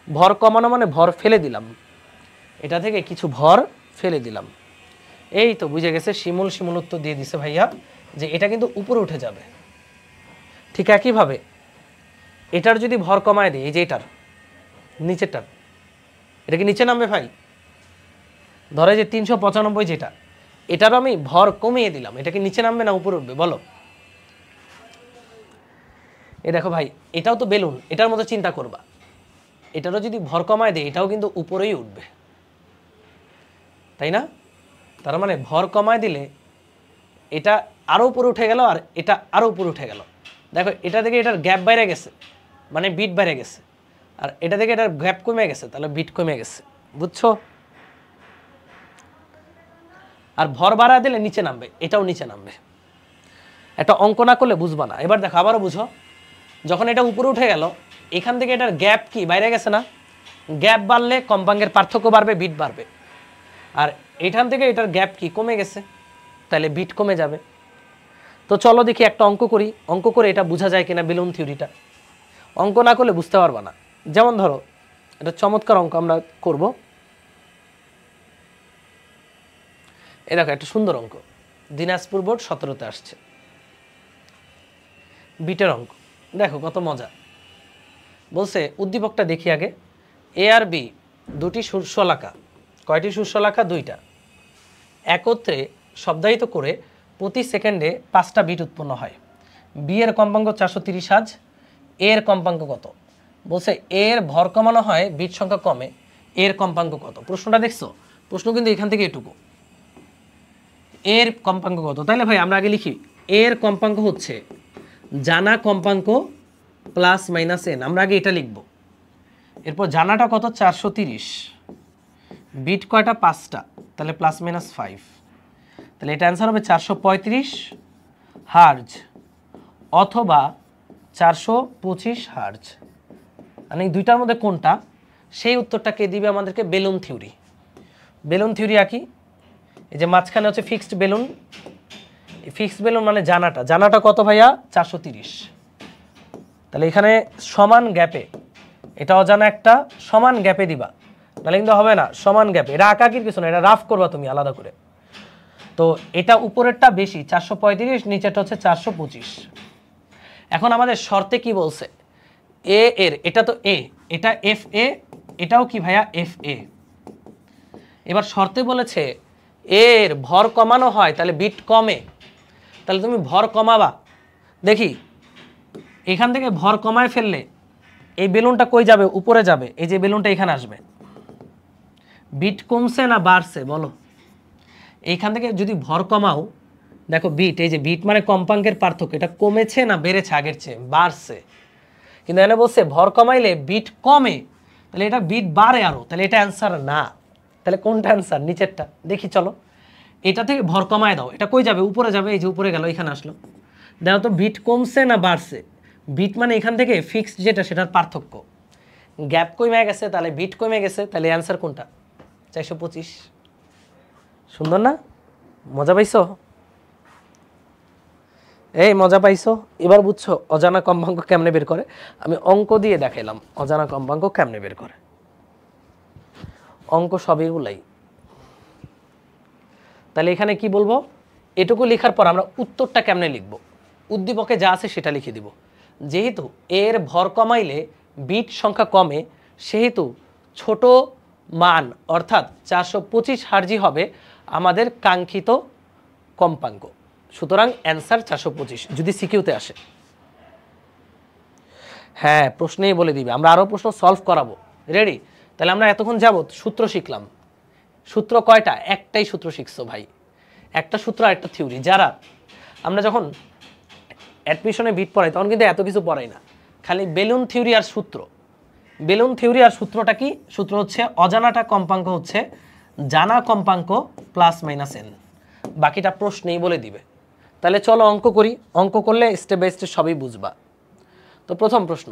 ভর কমানো মানে ভর ফেলে দিলাম, এটা থেকে কিছু ভর ফেলে দিলাম। এই তো বুঝে গেছে, শিমুল শিমুল উত্তর দিয়ে দিছে ভাইয়া যে এটা কিন্তু উপরে উঠে যাবে। ঠিক একইভাবে এটার যদি ভর কমায় দিই, এই যে এটার নিচেরটার, এটা কি নিচে নামবে ভাই? ধরে যে 395 যেটা, এটারও আমি ভর কমিয়ে দিলাম, এটা কি নিচে নামবে না উপরে উঠবে? বলো। এ দেখো ভাই, এটাও তো বেলুন, এটার মতো চিন্তা করবা, এটারও যদি ভর কমায় দেয়, এটাও কিন্তু উপরেই উঠবে, তাই না? তার মানে ভর কমায় দিলে এটা আরও উপরে উঠে গেল, আর এটা আরও উপরে উঠে গেল। দেখো এটা থেকে এটার গ্যাপ বাইরে গেছে, মানে বিট বাইরে গেছে, আর এটা থেকে এটার গ্যাপ কমে গেছে, তাহলে বিট কমে গেছে। বুঝছো? আর ভর বাড়া দিলে নিচে নামবে, এটাও নিচে নামবে। একটা অঙ্ক না করলে বুঝবা না। এবার দেখো আবারও বুঝো, যখন এটা উপরে উঠে গেল, এখান থেকে এটার গ্যাপ কি বাইরে গেছে না? গ্যাপ বাড়লে কম্পাঙ্কের পার্থক্য বাড়বে, বিট বাড়বে। আর এখান থেকে এটার গ্যাপ কি কমে গেছে, তাহলে বিট কমে যাবে। তো চলো দেখি একটা অঙ্ক করি, অঙ্ক করে এটা বোঝা যায় কিনা বেলুন থিওরিটা। অঙ্ক না করলে বুঝতে পারবা না। যেমন ধরো এটা চমৎকার অঙ্ক আমরা করব। এ দেখো একটা সুন্দর অঙ্ক, দিনাজপুর বোর্ড 17তে আসছে, বিটের অঙ্ক। দেখো কত মজা। বলছে উদ্দীপকটা দেখি আগে। এ আর বি দুটি শীর্ষলাখা, কয়টি শীর্ষলাখা? 2টা, একত্রে শব্দায়িত করে প্রতি সেকেন্ডে 5টা বিট উৎপন্ন হয়। বি এর কম্পাঙ্ক 430 হার্জ, এ এর কম্পাঙ্ক কত? বলছে এর ভর কমানো হয়, বিট সংখ্যা কমে, এর কম্পাঙ্ক কত? প্রশ্নটা দেখছো? প্রশ্ন কিন্তু এখান থেকে এটুকু, এর কম্পাঙ্ক কত। তাইলে ভাই আমরা আগে লিখি, এর কম্পাঙ্ক হচ্ছে জানা কম্পাঙ্ক প্লাস মাইনাস এন, আমরা আগে এটা লিখব। এরপর জানাটা কত? 430, বিট কয়টা? 5টা, তাহলে প্লাস মাইনাস 5, তাহলে এটা অ্যান্সার হবে 435 হার্জ অথবা 425 হার্জ। মানে এই দুইটার মধ্যে কোনটা, সেই উত্তরটাকে দিবে আমাদেরকে বেলুন থিওরি। বেলুন থিওরি আঁকি। এই যে মাঝখানে হচ্ছে ফিক্সড বেলুন, ফিক্সড বেলুন মানে জানাটা, জানাটা কত ভাইয়া? 430। তাহলে এখানে সমান গ্যাপে, এটা অজানা একটা, সমান গ্যাপে দিবা, নাহলে কিন্তু হবে না। সমান গ্যাপে, এটা আঁকাকির কিছু না, এটা রাফ করবা তুমি আলাদা করে। তো এটা উপরেরটা বেশি 435, নিচেরটা হচ্ছে 425। এখন আমাদের শর্তে কি বলছে? এ এর, এটা তো এ, এটা এফ এ, এটাও কি ভাইয়া? এফ এ। এবার শর্তে বলেছে এর ভর কমানো হয়, তাহলে বিট কমে, তাহলে তুমি ভর কমাবা। দেখি এখান থেকে ভর কমায় ফেললে এই বেলুনটা কই যাবে? উপরে যাবে। এই যে বেলুনটা এখানে আসবে, বিট কমছে না বাড়ছে? বলো। এইখান থেকে যদি ভর কমাও, দেখো বিট, এই যে বিট মানে কম্পাঙ্কের পার্থক্য, এটা কমেছে না বেড়েছে? আগের চেয়ে বাড়ছে। কিন্তু এখানে বলছে ভর কমাইলে বিট কমে, তাহলে এটা বিট বাড়ে আরো, তাহলে এটা অ্যান্সার না। তাহলে কোনটা অ্যান্সার? নিচেরটা। দেখি চলো, এটা থেকে ভর কমায় দাও, এটা কই যাবে? উপরে যাবে। এই যে উপরে গেল, এখানে আসলো। দেখো তো বিট কমছে না বাড়ছে? বিট মানে এখান থেকে ফিক্সড যেটা, সেটার পার্থক্য। গ্যাপ কমে গেছে, তাহলে বিট কমে গেছে, তাহলে অ্যান্সার কোনটা? 425। সুন্দর না? মজা পাইছো? এই মজা পাইছো? এবার বুঝছো অজানা কম্পাঙ্ক কেমনে বের করে? আমি অঙ্ক দিয়ে দেখাইলাম অজানা কম্পাঙ্ক কেমনে বের করে। অঙ্ক সবই গুলাই। তাহলে এখানে কি বলবো, এটুকু লেখার পর আমরা উত্তরটা কেমনে লিখব, উদ্দীপকে যা আছে সেটা লিখে দিব। যেহেতু এর ভর কমাইলে বিট সংখ্যা কমে, সেহেতু ছোট মান অর্থাৎ 425 হার্জি হবে আমাদের কাঙ্ক্ষিত কম্পাঙ্ক। সুতরাং অ্যান্সার 425 যদি সিকিউতে আসে। হ্যাঁ, প্রশ্নেই বলে দিবে, আমরা আরও প্রশ্ন সলভ করাবো। রেডি? তাহলে আমরা এতক্ষণ যাবত সূত্র শিখলাম। সূত্র কয়টা? একটাই সূত্র শিখছো ভাই, একটা সূত্র আর একটা থিওরি। যারা আমরা যখন অ্যাডমিশনে বিট পড়াই তখন কিন্তু এত কিছু পড়াই না, খালি বেলুন থিওরি আর সূত্র। বেলুন থিওরি আর সূত্রটা কি? সূত্র হচ্ছে অজানাটা কম্পাঙ্ক হচ্ছে জানা কম্পাঙ্ক প্লাস মাইনাস এন, বাকিটা প্রশ্নেই বলে দিবে। তাহলে চলো অঙ্ক করি, অঙ্ক করলে স্টেপ বাই স্টেপ সবই বুঝবা। তো প্রথম প্রশ্ন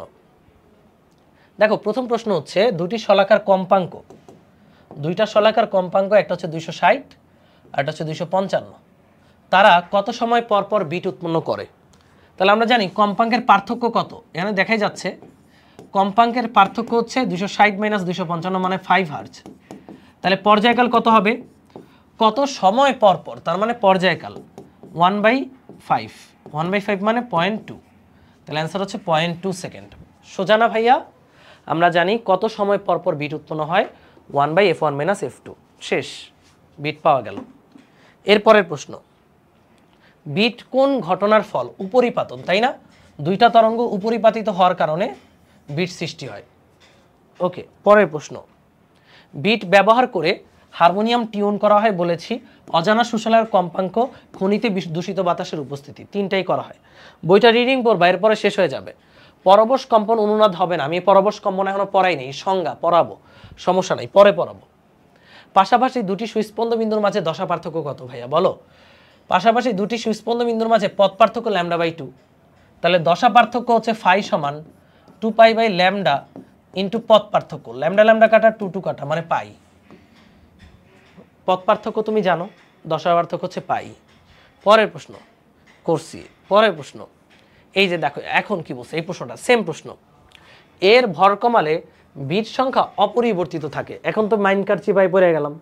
দেখো, প্রথম প্রশ্ন হচ্ছে দুটি শলাকার কম্পাঙ্ক, দুইটা শলাকার কম্পাঙ্ক, একটা হচ্ছে 260 আর একটা হচ্ছে 255, তারা কত সময় পর পর বিট উৎপন্ন করে? তাহলে আমরা জানি কম্পাঙ্কের পার্থক্য কত, এখানে দেখাই যাচ্ছে কম্পাঙ্কের পার্থক্য হচ্ছে 260 মাইনাস 255 মানে 5 হার্জ। তাহলে পর্যায়কাল কত হবে? কত সময় পর পর, তার মানে পর্যায়কাল 1/5, 1/5 মানে 0.2, তাহলে অ্যান্সার হচ্ছে 0.2 সেকেন্ড। সোজা না ভাইয়া? আমরা জানি কত সময় পর পর বিট উৎপন্ন হয়, 1/f1 মাইনাস f2, শেষ, বিট পাওয়া গেল। এরপরের প্রশ্ন, বিট কোন ঘটনার ফল? উপরিপাতন, তাই না? দুইটা তরঙ্গ উপরিপাতিত হওয়ার কারণে বিট সৃষ্টি হয়। ওকে, পরের প্রশ্ন, বিট ব্যবহার করে হারমোনিয়াম টিউন করা হয় বলেছি, অজানা সুশলার কম্পাঙ্ক, খনিতে দূষিত বাতাসের উপস্থিতি, তিনটাই করা হয়। বইটা রিডিং পড়বা, এরপরে শেষ হয়ে যাবে। পরবশ কম্পন অনুনাদ হবে না, আমি পরবশ কম্পন এখনো পড়াই নেই, সংজ্ঞা পড়াবো, সমস্যা নাই, পরে পড়াবো। পাশাপাশি দুটি সুস্পন্দ বিন্দুর মাঝে দশা পার্থক্য কত ভাইয়া বলো? পাশাপাশি দুটি সুস্পন্দ বিন্দুর মাঝে পথ পার্থক্য λ/2, তাহলে দশা পার্থক্য হচ্ছে ফাই সমান 2π/λ ইন্টু পথ পার্থক্য, ল্যামডা কাটা 2 কাটা মানে পাই। পথ পার্থক্য তুমি জানো, দশা পার্থক্য হচ্ছে পাই। পরের প্রশ্ন করছি, পরের প্রশ্ন এই যে দেখো, এখন কি বলছে এই প্রশ্নটা, সেম প্রশ্ন, এর ভর কমালে বিট সংখ্যা অপরিবর্তিত থাকে। এখন তো মাইন্ড কার চিপাই পড়ে গেলাম,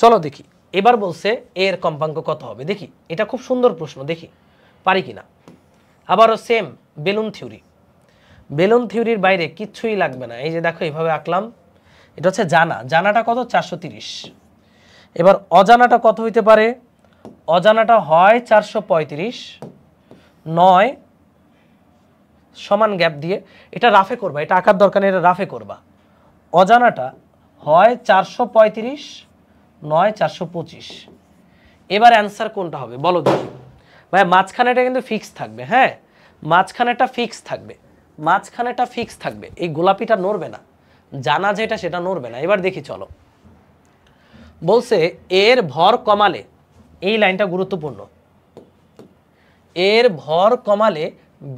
চলো দেখি এবার বলছে এর কম্পাঙ্ক কত হবে। দেখি, এটা খুব সুন্দর প্রশ্ন, দেখি পারি কিনা। আবারও সেম বেলুন থিওরি, বেলুন থিওরির বাইরে কিচ্ছুই লাগবে না। এই যে দেখো এইভাবে আঁকলাম, এটা হচ্ছে জানা, জানাটা কত? 430। এবার অজানাটা কত হইতে পারে? অজানাটা হয় 435, 9 সমান গ্যাপ দিয়ে, এটা রাফে করবা, এটা আঁকার দরকার নেই, এটা রাফে করবা। অজানাটা হয় 435, 9 425। এবার অ্যান্সার কোনটা হবে বলো দেখি ভাই? মাঝখানেটা কিন্তু ফিক্স থাকবে, হ্যাঁ মাঝখানেটা ফিক্স থাকবে, মাঝখানেটা ফিক্স থাকবে, এই গোলাপিটা নড়বে না, জানা যেটা সেটা নড়বে না। এবার দেখি চলো, বলছে এর ভর কমালে, এই লাইনটা গুরুত্বপূর্ণ, এর ভর কমালে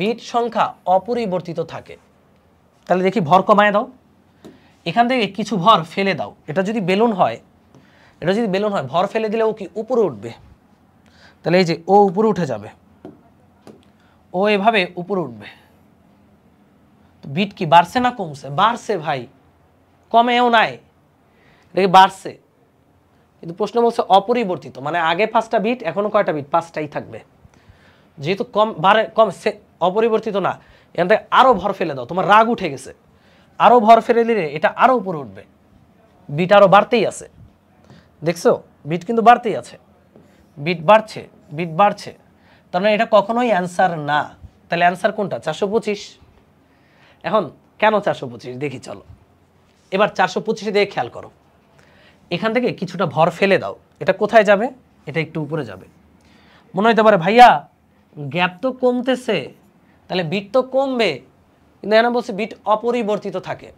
বিট সংখ্যা অপরিবর্তিত থাকে। তাহলে দেখি ভর কমায় দাও, এখান থেকে কিছু ভর ফেলে দাও। এটা যদি বেলুন হয়, এটা যদি বেলুন হয়, ভর ফেলে দিলে ও কি উপরে উঠবে? তাহলে এই যে ও উপরে উঠে যাবে, ও এভাবে উপরে উঠবে। বিট কি বাড়ছে না কমছে? বাড়ছে ভাই, কমেও নাই, এটা কি বাড়ছে। কিন্তু প্রশ্ন বলছে অপরিবর্তিত, মানে আগে 5টা বিট, এখনো কয়টা বিট? 5টাই থাকবে। যেহেতু কম বাড়ে, কম অপরিবর্তিত না, এখান থেকে আরো ভর ফেলে দাও, তোমার রাগ উঠে গেছে, আরো ভর ফেলে দিলে এটা আরো উপরে উঠবে, বিট আরো বাড়তেই আছে। দেখছো, বিট কিন্তু বাড়তেই আছে, বিট বাড়ছে, বিট বাড়ছে, তার মানে এটা কখনোই অ্যান্সার না। তাহলে অ্যান্সার কোনটা? 425। এখন কেন 425 দেখি চলো। এবার 425 দিয়ে খেয়াল করো, এখান থেকে কিছুটা ভর ফেলে দাও, এটা কোথায় যাবে? এটা একটু উপরে যাবে। মনে হইতে পারে ভাইয়া গ্যাপ তো কমতেছে, তাহলে বিট তো কমবে, কিন্তু এখানে বলছে বিট অপরিবর্তিত থাকে,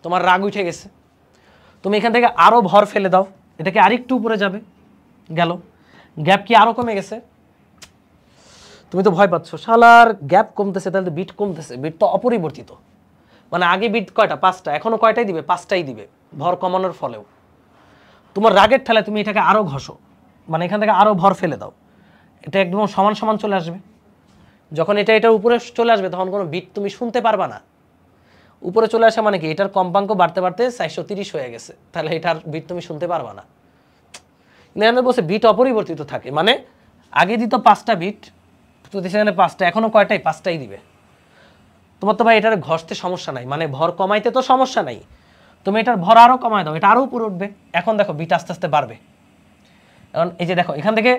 তোমার রাগ উঠে গেছে, তুমি এখান থেকে আরো ভর ফেলে দাও, এটাকে আরেকটু উপরে যাবে, গেল, গ্যাপ কি আরো কমে গেছে? তুমি তো ভয় পাচ্ছ, শালার গ্যাপ কমতেছে, তাহলে বিট কমতেছে, বিট তো অপরিবর্তিত, মানে আগে বিট কয়টা? 5টা, এখনো কয়টাই দিবে? 5টাই দিবে, ভর কমানোর ফলেও। তোমার রাগের ঠেলায় তুমি এটাকে আরো ঘষো, মানে এখান থেকে আরো ভর ফেলে দাও, এটা একদম সমান সমান চলে আসবে। যখন এটা এটার উপরে চলে আসবে তখন কোনো বিট তুমি শুনতে পারবা না। উপরে চলে আসা মানে কি, এটার কম্পাঙ্ক বাড়তে বাড়তে 430 হয়ে গেছে, তাহলে এটার বিট তুমি শুনতে পারবা না। এখানে বলছে বিট অপরিবর্তিত থাকে, মানে আগে দিত 5টা বিট, যদি সেখানে 5টা, এখনো কয়টাই 5টাই দিবে। তোমার তো ভাই এটার ঘষতে সমস্যা নাই, মানে ভর কমাইতে তো সমস্যা নাই, তুমি এটার ভর আরও কমায় দাও, এটা আরও উপরে উঠবে। এখন দেখো বিট আস্তে আস্তে বাড়বে। এখন এই যে দেখো এখান থেকে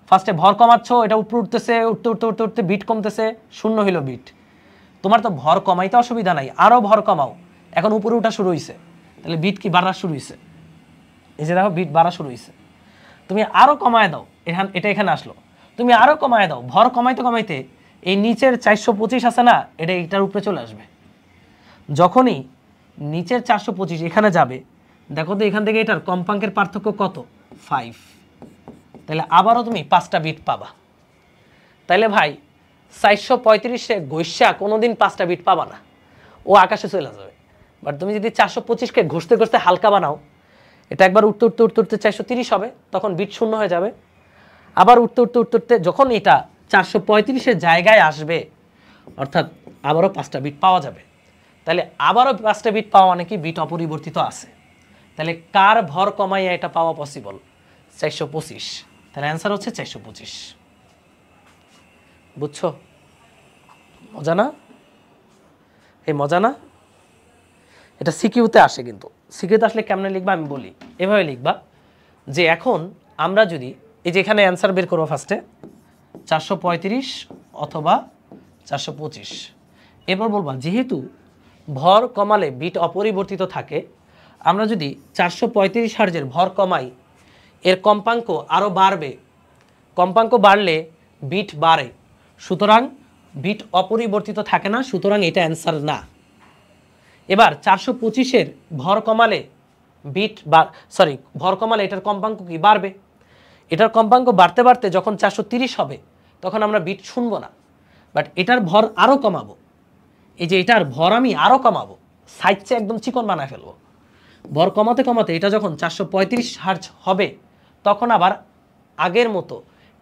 ফার্স্টে ভর কমাচ্ছ, এটা উপরে উঠতেছে, উঠতে উঠতে উঠতে উঠতে বিট কমতেছে, 0 হইল বিট। তোমার তো ভর কমাইতে অসুবিধা নাই, আরও ভর কমাও, এখন উপরে উঠা শুরু হয়েছে, তাহলে বিট কি বাড়া শুরু হয়েছে। এই যে দেখো বিট বাড়া শুরু হয়েছে, তুমি আরও কমায় দাও, এটা এখানে আসলো, তুমি আরও কমায় দাও, ভর কমাইতে কমাইতে এই নিচের 425 আছে না, এটা এটার উপরে চলে আসবে। যখনই নিচের 425 এখানে যাবে, দেখো তো এখান থেকে এটার কম্পাঙ্কের পার্থক্য কত, 5, তাহলে আবারও তুমি 5টা বিট পাবা। তাইলে ভাই 435-এ ঘষা কোনোদিন 5টা বিট পাবা না, ও আকাশে চলে যাবে। বাট তুমি যদি 425-কে ঘষতে ঘষতে হালকা বানাও, এটা একবার উঠতে উঠতে উঠতে উঠতে 430 হবে, তখন বিট 0 হয়ে যাবে। আবার উঠতে উঠতে উঠতে উঠতে যখন এটা 435-এর জায়গায় আসবে, অর্থাৎ আবারও 5টা বিট পাওয়া যাবে। তাহলে আবারও 5টা বিট পাওয়া মানে কি, বিট অপরিবর্তিত আছে। তাহলে কার ভর কমাইয়া এটা পাওয়া পসিবল, 425। তাহলে অ্যান্সার হচ্ছে 425। বুঝছো? মজা না? এই মজা না? এটা সিকিউতে আসে, কিন্তু সিকিউতে আসলে কেমনে লিখবা আমি বলি, এভাবে লিখবা যে এখন আমরা যদি এই যে এখানে অ্যান্সার বের করবো ফার্স্টে 435 অথবা 425, এরপর বলবা যেহেতু ভর কমালে বিট অপরিবর্তিত থাকে, আমরা যদি 435 হার্জের ভর কমাই, এর কম্পাঙ্ক আরও বাড়বে, কম্পাঙ্ক বাড়লে বিট বাড়ে, সুতরাং বিট অপরিবর্তিত থাকে না, সুতরাং এটা অ্যান্সার না। এবার 425-এর ভর কমালে ভর কমালে এটার কম্পাঙ্ক কি বাড়বে, এটার কম্পাঙ্ক বাড়তে বাড়তে যখন 430 হবে তখন আমরা বিট শুনবো না, বাট এটার ভর আরও কমাবো, এই যে এটার ভর আমি আরও কমাবো, সাইডে একদম চিকন বানায় ফেলবো। ভর কমাতে কমাতে এটা যখন 435 হার্জ হবে, তখন আবার আগের মতো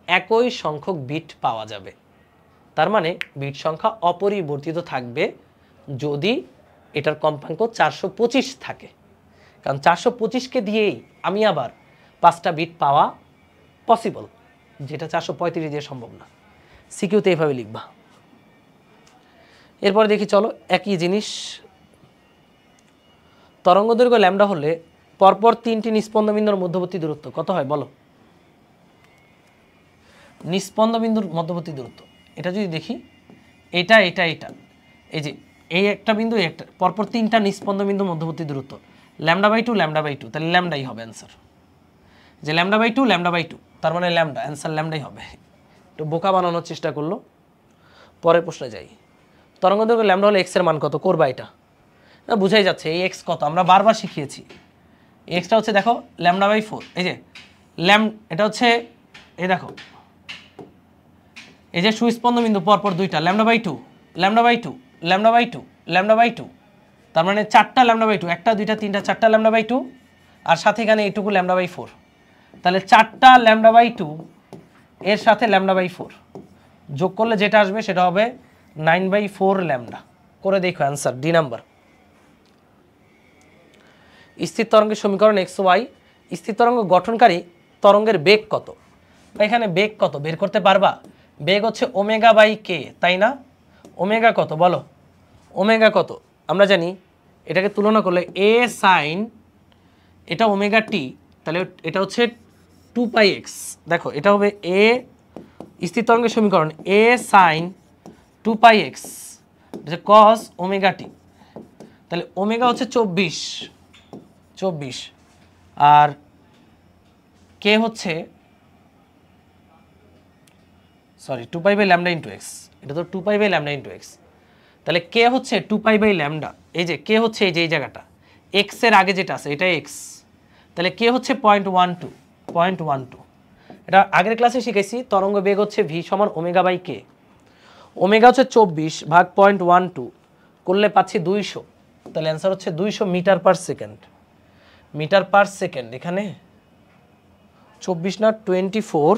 একই সংখ্যক বিট পাওয়া যাবে। তার মানে বিট সংখ্যা অপরিবর্তিত থাকবে যদি এটার কম্পাঙ্ক 425 থাকে, কারণ 425-কে দিয়েই আমি আবার 5টা বিট পাওয়া পসিবল, যেটা 435 দিয়ে সম্ভব না। সিকিউতে এইভাবে লিখবা। এরপরে দেখি চলো একই জিনিস, তরঙ্গ দৈর্ঘ্য ল্যামডা হলে পরপর 3টি নিস্পন্দবিন্দুর মধ্যবর্তী দূরত্ব কত হয় বলো। নিস্পন্দবিন্দুর মধ্যবর্তী দূরত্ব এটা যদি দেখি, এটা এটা এটা, এই যে এই একটা বিন্দু, এই একটা, পরপর 3টা নিস্পন্দবিন্দুর মধ্যবর্তী দূরত্ব λ/2 λ/2, তাহলে ল্যামডাই হবে অ্যান্সার। যে λ/2 λ/2, তার মানে ল্যামডা, অ্যান্সার ল্যামডাই হবে। একটু বোকা বানানোর চেষ্টা করলো। পরের প্রশ্নে যাই, তরঙ্গ দৈর্ঘ্য ল্যামডা হলে এক্স এর মান কত করবা, এটা বুঝাই যাচ্ছে। এই এক্স কত আমরা বারবার শিখিয়েছি, এক্সটা হচ্ছে দেখো λ/4, এই যে এটা হচ্ছে, এই দেখো এই যে সুস্পন্দ বিন্দু পরপর 2টা λ/2 λ/2 λ/2 λ/2, তার মানে 4টা λ/2, 1টা 2টা 3টা 4টা λ/2, আর সাথে এখানে এইটুকু λ/4, তাহলে 4টা λ/2 এর সাথে λ/4 যোগ করলে যেটা আসবে সেটা হবে 9/4 ল্যামডা। করে দেখো অ্যান্সার ডি নাম্বার। স্থির তরঙ্গের সমীকরণ এক্স ওয়াই, স্থির তরঙ্গ গঠনকারী তরঙ্গের বেগ কত, এখানে বেগ কত বের করতে পারবা, বেগ হচ্ছে ω/k, তাই না? ওমেগা কত বলো, ওমেগা কত আমরা জানি, এটাকে তুলনা করলে a sin এটা ω/t, তাহলে এটা হচ্ছে 2πx, দেখো এটা হবে a, স্থির তরঙ্গের সমীকরণ a sin 2πx cos ω/t, তাহলে ওমেগা হচ্ছে 24, আর কে হচ্ছে 2π/λ × x, এটা তো 2π/λ × x, তাহলে কে হচ্ছে 2π/λ, এই যে কে হচ্ছে এই যে এই জায়গাটা x এর আগে যেটা আছে এটা x, তাহলে কে হচ্ছে 0.12, এটা আগের ক্লাসে শিখেছি। তরঙ্গ বেগ হচ্ছে v সমান ω/k, ওমেগা হচ্ছে 24 ভাগ 0.12 করলে পাচ্ছি 200, তাহলে অ্যান্সার হচ্ছে 200 metre per second. Metre per second, এখানে 24 না 24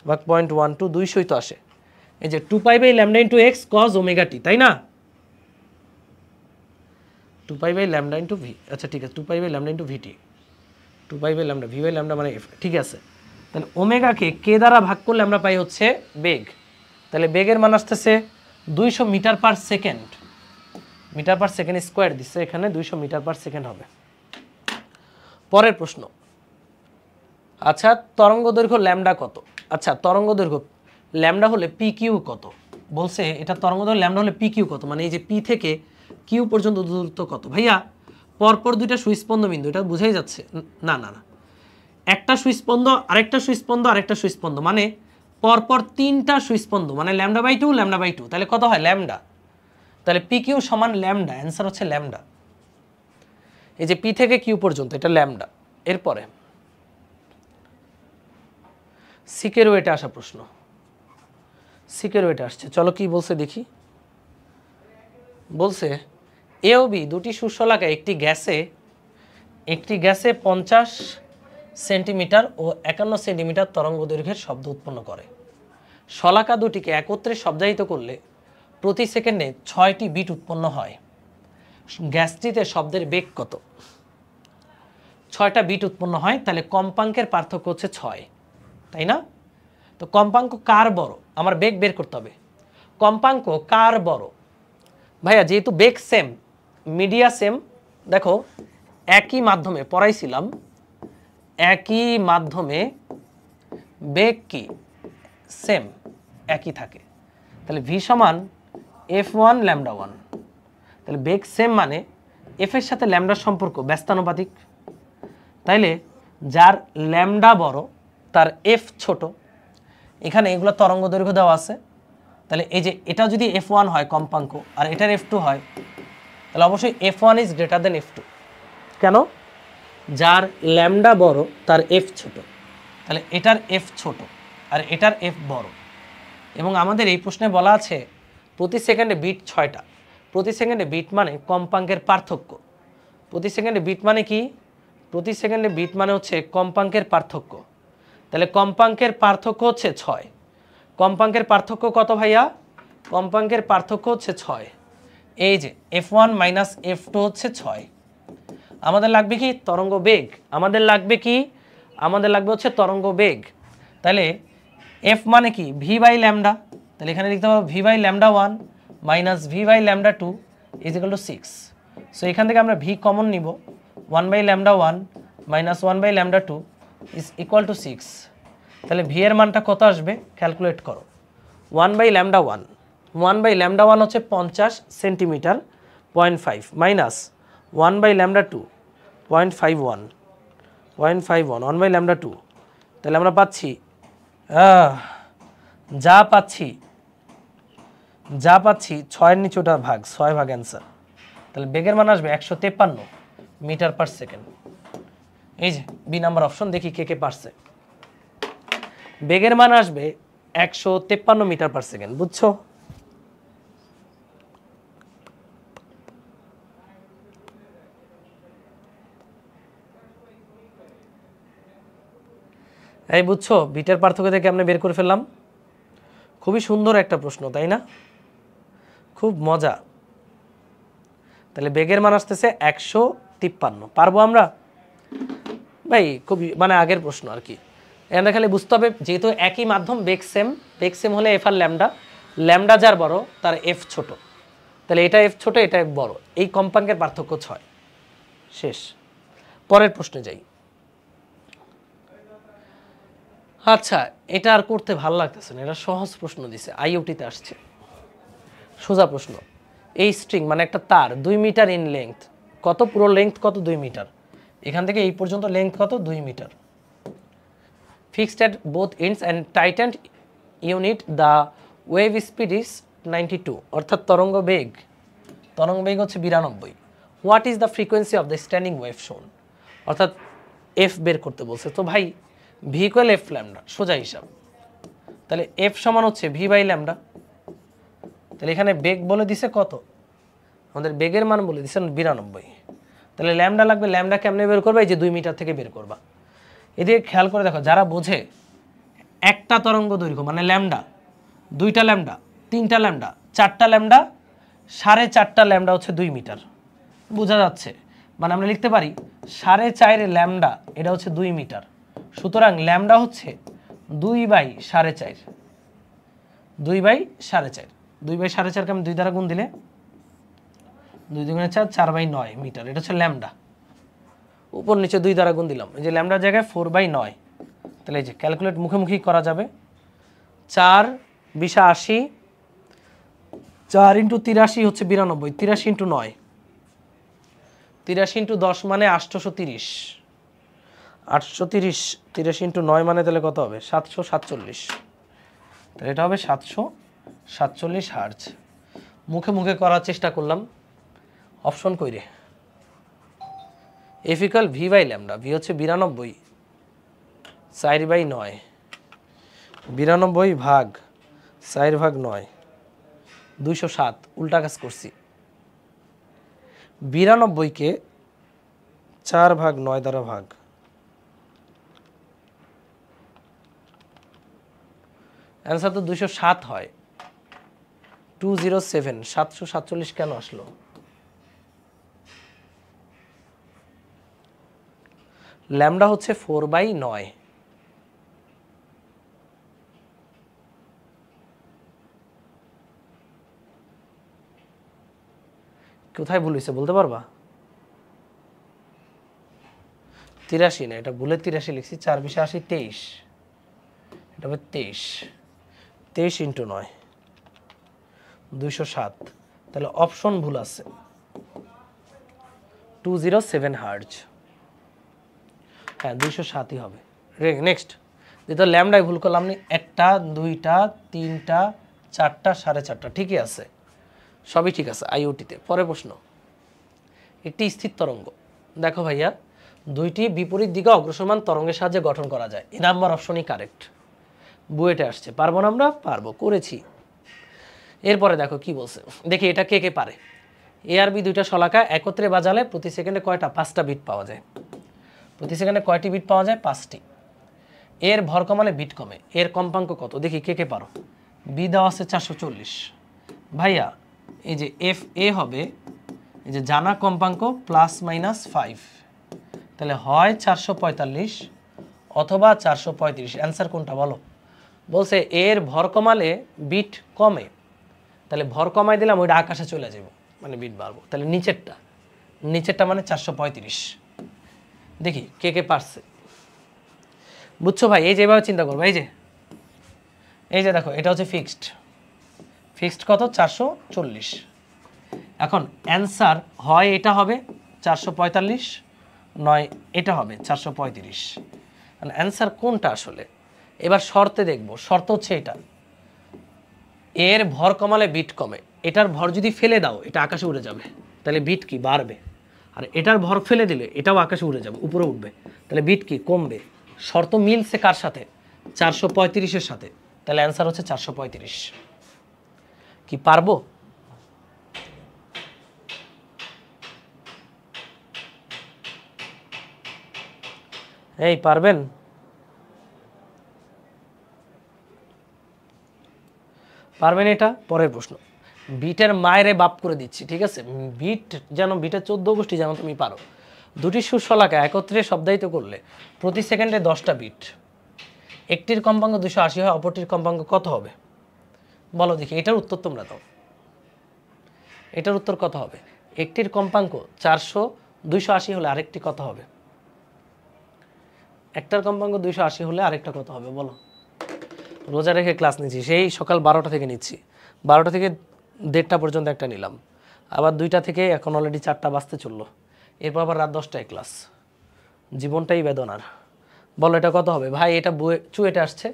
ভাগ 0.12 200 তো আসে। এই যে 2 pi by lambda into x cos omega t, তাই না? 2 pi by lambda into v, আচ্ছা ঠিক আছে 2 pi by lambda into vt, 2 pi by lambda v by lambda মানে এফ, ঠিক আছে। তাহলে ওমেগাকে কে দ্বারা ভাগ করলে আমরা পাই হচ্ছে বেগ। তাহলে বেগের মান আসতেছে 200 metre per second, metre per second square দিচ্ছে এখানে, 200 মিটার পার সেকেন্ড হবে। পরের প্রশ্ন, আচ্ছা তরঙ্গ দৈর্ঘ্য ল্যামডা কত? আচ্ছা তরঙ্গ দৈর্ঘ্য ল্যামডা হলে পি কিউ কত বলছে, এটা তরঙ্গ দৈর্ঘ্য ল্যামডা হলে পি কিউ কত, মানে এই যে পি থেকে কিউ পর্যন্ত দূরত্ব কত? ভাইয়া পরপর দুইটা সুস্পন্দ বিন্দু, এটা বুঝাই যাচ্ছে। না না না, একটা সুস্পন্দ আরেকটা সুস্পন্দ আরেকটা সুস্পন্দ, মানে পরপর তিনটা সুস্পন্দ, মানে lambda by two lambda by two, তাহলে কত হয় ল্যামডা। তাহলে পি কিউ সমান ল্যামডা, অ্যান্সার হচ্ছে ল্যামডা। এই যে পি থেকে কিউ পর্যন্ত এটা ল্যামডা। এরপরে সিকের ওয়েটে আসা প্রশ্ন, সিকের ওয়েটে আসছে, চলো কি বলছে দেখি। বলছে এ ও বি দুটি শস্যলাকা একটি গ্যাসে 50 সেন্টিমিটার ও 51 সেন্টিমিটার তরঙ্গ দৈর্ঘ্যের শব্দ উৎপন্ন করে। শলাকা দুটিকে একত্রে শব্দায়িত করলে প্রতি সেকেন্ডে 6টি বিট উৎপন্ন হয়। গ্যাসটিতে শব্দের বেগ কত? 6টা বিট উৎপন্ন হয়, তাহলে কম্পাঙ্কের পার্থক্য হচ্ছে 6, তাই না? তো কম্পাঙ্ক কার বড়, আমার বেগ বের করতে হবে। কম্পাঙ্ক কার বড়? ভাইয়া যেহেতু বেগ সেম, মিডিয়া সেম, দেখো একই মাধ্যমে পড়াইছিলাম, একই মাধ্যমে বেগ কি সেম একই থাকে, তাহলে ভি সমান F1 ল্যামডা 1, তাহলে বেগ সেম মানে এফ এর সাথে ল্যামডার সম্পর্ক ব্যস্তানুপাতিক, তাইলে যার ল্যামডা বড় তার এফ ছোট। এখানে এগুলো তরঙ্গ দৈর্ঘ্য দেওয়া আছে, তাহলে এই যে এটা যদি F1 হয় কম্পাঙ্ক আর এটার F2 হয়, তাহলে অবশ্যই F1 is greater than F2। কেন? যার ল্যামডা বড় তার এফ ছোট, তাহলে এটার এফ ছোট আর এটার এফ বড়। এবং আমাদের এই প্রশ্নে বলা আছে প্রতি সেকেন্ডে বিট 6টা। প্রতি সেকেন্ডে বিট মানে কম্পাঙ্কের পার্থক্য। প্রতি সেকেন্ডে বিট মানে কি? প্রতি সেকেন্ডে বিট মানে হচ্ছে কম্পাঙ্কের পার্থক্য, তাহলে কম্পাঙ্কের পার্থক্য হচ্ছে 6। কম্পাঙ্কের পার্থক্য কত ভাইয়া? কম্পাঙ্কের পার্থক্য হচ্ছে 6। এই যে F1 মাইনাস F2 হচ্ছে 6। আমাদের লাগবে কি? তরঙ্গ বেগ। আমাদের লাগবে কি? আমাদের লাগবে হচ্ছে তরঙ্গ বেগ। তাহলে এফ মানে কি? ভি বাই ল্যামডা, তাহলে এখানে লিখতে পারবো V by lambda 1 minus V by lambda 2 is equal to 6। So এখান থেকে আমরা ভি কমন নিব, 1 by lambda 1 minus 1 by lambda 2 is equal to 6। তাহলে ভি এর মানটা কত আসবে ক্যালকুলেট করো। 1 বাই ল্যামডা 1 হচ্ছে 50 centimetre 0.5 minus 1 by lambda 2 0.51 1 by lambda 2, তাহলে আমরা পাচ্ছি যা পাচ্ছি 6-এর নিচে ওটা ভাগ 6 ভাগ অ্যান্সার। তাহলে বেগের মান আসবে 153 মিটার পার সেকেন্ড। এই যে বি নাম্বার অপশন, দেখি কে কে পারছে। বেগের মান আসবে 153 মিটার পার সেকেন্ড, বুঝছো? এই বুঝছো বিটের পার্থক্য থেকে আমরা বের করে ফেললাম। খুবই সুন্দর একটা প্রশ্ন, তাই না? খুব মজা। তাহলে বেগের মান আসতেছে 153, পারবো আমরা? ভাই খুবই মানে আগের প্রশ্ন আর কি। এখানে খালি বুঝতে হবে যেহেতু একই মাধ্যম, বেগ সেম হলে এফ আর ল্যামডা যার বড় তার এফ ছোট, তাহলে এটা এফ ছোট এটা এফ বড়, এই কম্পাঙ্কের পার্থক্য 6। শেষ। পরের প্রশ্নে যাই। আচ্ছা এটা আর করতে ভালো লাগতেছে না, এটা সহজ প্রশ্ন দিছে, আইওটিতে আসছে। সোজা প্রশ্ন, এই স্ট্রিং মানে একটা তার 2 মিটার ইন লেংথ, কত পুরো লেংথ কত? 2 মিটার। এখান থেকে এই পর্যন্ত লেংথ কত? 2 metre. Fixed at both ends and tightened unit the wave speed is 92, অর্থাৎ তরঙ্গ বেগ হচ্ছে 92। What is the frequency of the standing wave শোন, অর্থাৎ এফ বের করতে বলছে। তো ভাই ভি ইকুয়াল এফ ল্যামডা, সোজা হিসাব। তাহলে এফ সমান হচ্ছে ভি বাই ল্যামডা। তাহলে এখানে বেগ বলে দিছে কত? আমাদের বেগের মান বলে দিচ্ছেন 92। তাহলে ল্যামডা লাগবে, ল্যামডা কেমনে বের করবে? এই যে 2 মিটার থেকে বের করবা। এদিকে খেয়াল করে দেখো, যারা বোঝে একটা তরঙ্গ দৈর্ঘ্য মানে ল্যামডা, 2টা ল্যামডা, 3টা ল্যামডা, 4টা ল্যামডা, 4.5টা ল্যামডা হচ্ছে 2 মিটার। বোঝা যাচ্ছে? মানে আমরা লিখতে পারি 4.5 ল্যামডা এটা হচ্ছে 2 মিটার। সুতরাং ল্যামডা হচ্ছে 2/4.5, 2/4.5, 2/4.5কে আমি 2 দ্বারা গুণ দিলে 2 দুগুণে 4, 4/9 মিটার। এটা হচ্ছে ল্যামডা। উপর নিচে 2 দ্বারা গুণ দিলাম, এই যে ল্যামডার জায়গায় 4/9। তাহলে এই যে ক্যালকুলেট মুখোমুখি করা যাবে, 4 20 80, 4 × 83 হচ্ছে 92, 83 × 9, 83 × 10 মানে 830, 830, 83 × 9 মানে তাহলে কত হবে? 747। তাহলে এটা হবে 747 হার্জ। মুখে মুখে করার চেষ্টা করলাম, অপশন কইরে F = V/λ। V হচ্ছে 92, 4/9, 92 ভাগ 4/9, 207। উল্টা কাজ করছি, 92কে 4/9 দ্বারা ভাগ, অ্যান্সার তো 207 হয়। 207, 747 কেন আসলো? ল্যামডা হচ্ছে 4/9। কোথায় ভুল হয়েছে বলতে পারবা? 83 না, এটা ভুলে 83 লিখছি। 4 20 80, 23, এটা হবে 23, 23 × 9, 207। তাহলে অপশন ভুল আছে, 207 হার্জ। হ্যাঁ 207ই হবে। নেক্সট, যেটা ল্যামডায় ভুল করলাম নি, 1টা 2টা 3টা 4টা 4.5টা, ঠিকই আছে, সবই ঠিক আছে আইওটিতে। পরের প্রশ্ন, একটি স্থির তরঙ্গ, দেখো ভাইয়া, 2টি বিপরীত দিকে অগ্রসরমান তরঙ্গের সাহায্যে গঠন করা যায়। এই নাম্বার অপশনই কারেক্ট, বুয়েটে আসছে। পারবো না আমরা? পারবো, করেছি। এরপরে দেখো কি বলছে, দেখি এটা কে কে পারে। এ আর বি 2টা শলাকা একত্রে বাজালে প্রতি সেকেন্ডে কয়টা? 5টা বিট পাওয়া যায়। প্রতি সেকেন্ডে কয়টি বিট পাওয়া যায়? 5টি। এর ভর কমালে বিট কমে, এর কম্পাঙ্ক কত? দেখি কে কে পারো। বি দেওয়া আছে 440। ভাইয়া এই যে এফ এ হবে, এই যে জানা কম্পাঙ্ক ±5, তাহলে হয় 445 অথবা 435। অ্যান্সার কোনটা বলো? বলছে এর ভর কমালে বিট কমে, তাহলে ভর কমাই দিলাম, ওইটা আকাশে চলে যাব, মানে বিট বাড়বো। তাহলে নিচেরটা মানে 435। দেখি কে কে পারছে। বুঝছো ভাই? এই যে এভাবে চিন্তা করবো, এই যে দেখো, এটা হচ্ছে ফিক্সড কত? 440। এখন অ্যান্সার হয় এটা হবে 445, নয় এটা হবে 435। অ্যান্সার কোনটা আসলে? এবার শর্তে দেখব। শর্ত হচ্ছে এটা, এর ভর কমালে বিট কমে, এটার ভর যদি ফেলে দাও এটা আকাশে উড়ে যাবে, তাহলে বিট কি? বাড়বে। আর এটার ভর ফেলে দিলে এটাও আকাশে উড়ে যাবে, উপরে উঠবে, তাহলে বিট কি? কমবে। শর্ত মিলছে কার সাথে? 435-এর সাথে। তাহলে অ্যান্সার হচ্ছে 435। কি পারবো? এই পারবেন? পারবেন এটা? পরের প্রশ্ন, বিটের মায়েরে বাপ করে দিচ্ছি, ঠিক আছে? বিট যেন, বিটের 14 গোষ্ঠী যেন তুমি পারো। 2টি সুরশলাকা একত্রে শব্দায়িত করলে প্রতি সেকেন্ডে 10টা বিট। একটির কম্পাঙ্ক 280 হয়, অপরটির কম্পাঙ্ক কত হবে? বলো দেখি, এটার উত্তর তোমরা দাও। এটার উত্তর কত হবে? একটির কম্পাঙ্ক 400, 280 হলে আরেকটি কত হবে? একটার কম্পাঙ্ক 280 হলে আরেকটা কত হবে বলো? রোজা রেখে ক্লাস নিচ্ছি, সেই সকাল 12টা থেকে নিচ্ছি, 12টা থেকে 1:30 পর্যন্ত একটা নিলাম, আবার 2টা থেকে এখন অলরেডি 4টা বাজতে চললো, এরপর আবার রাত 10টায় ক্লাস। জীবনটাই বেদনার। বলো এটা কত হবে? ভাই এটা চুয়েটে আসছে,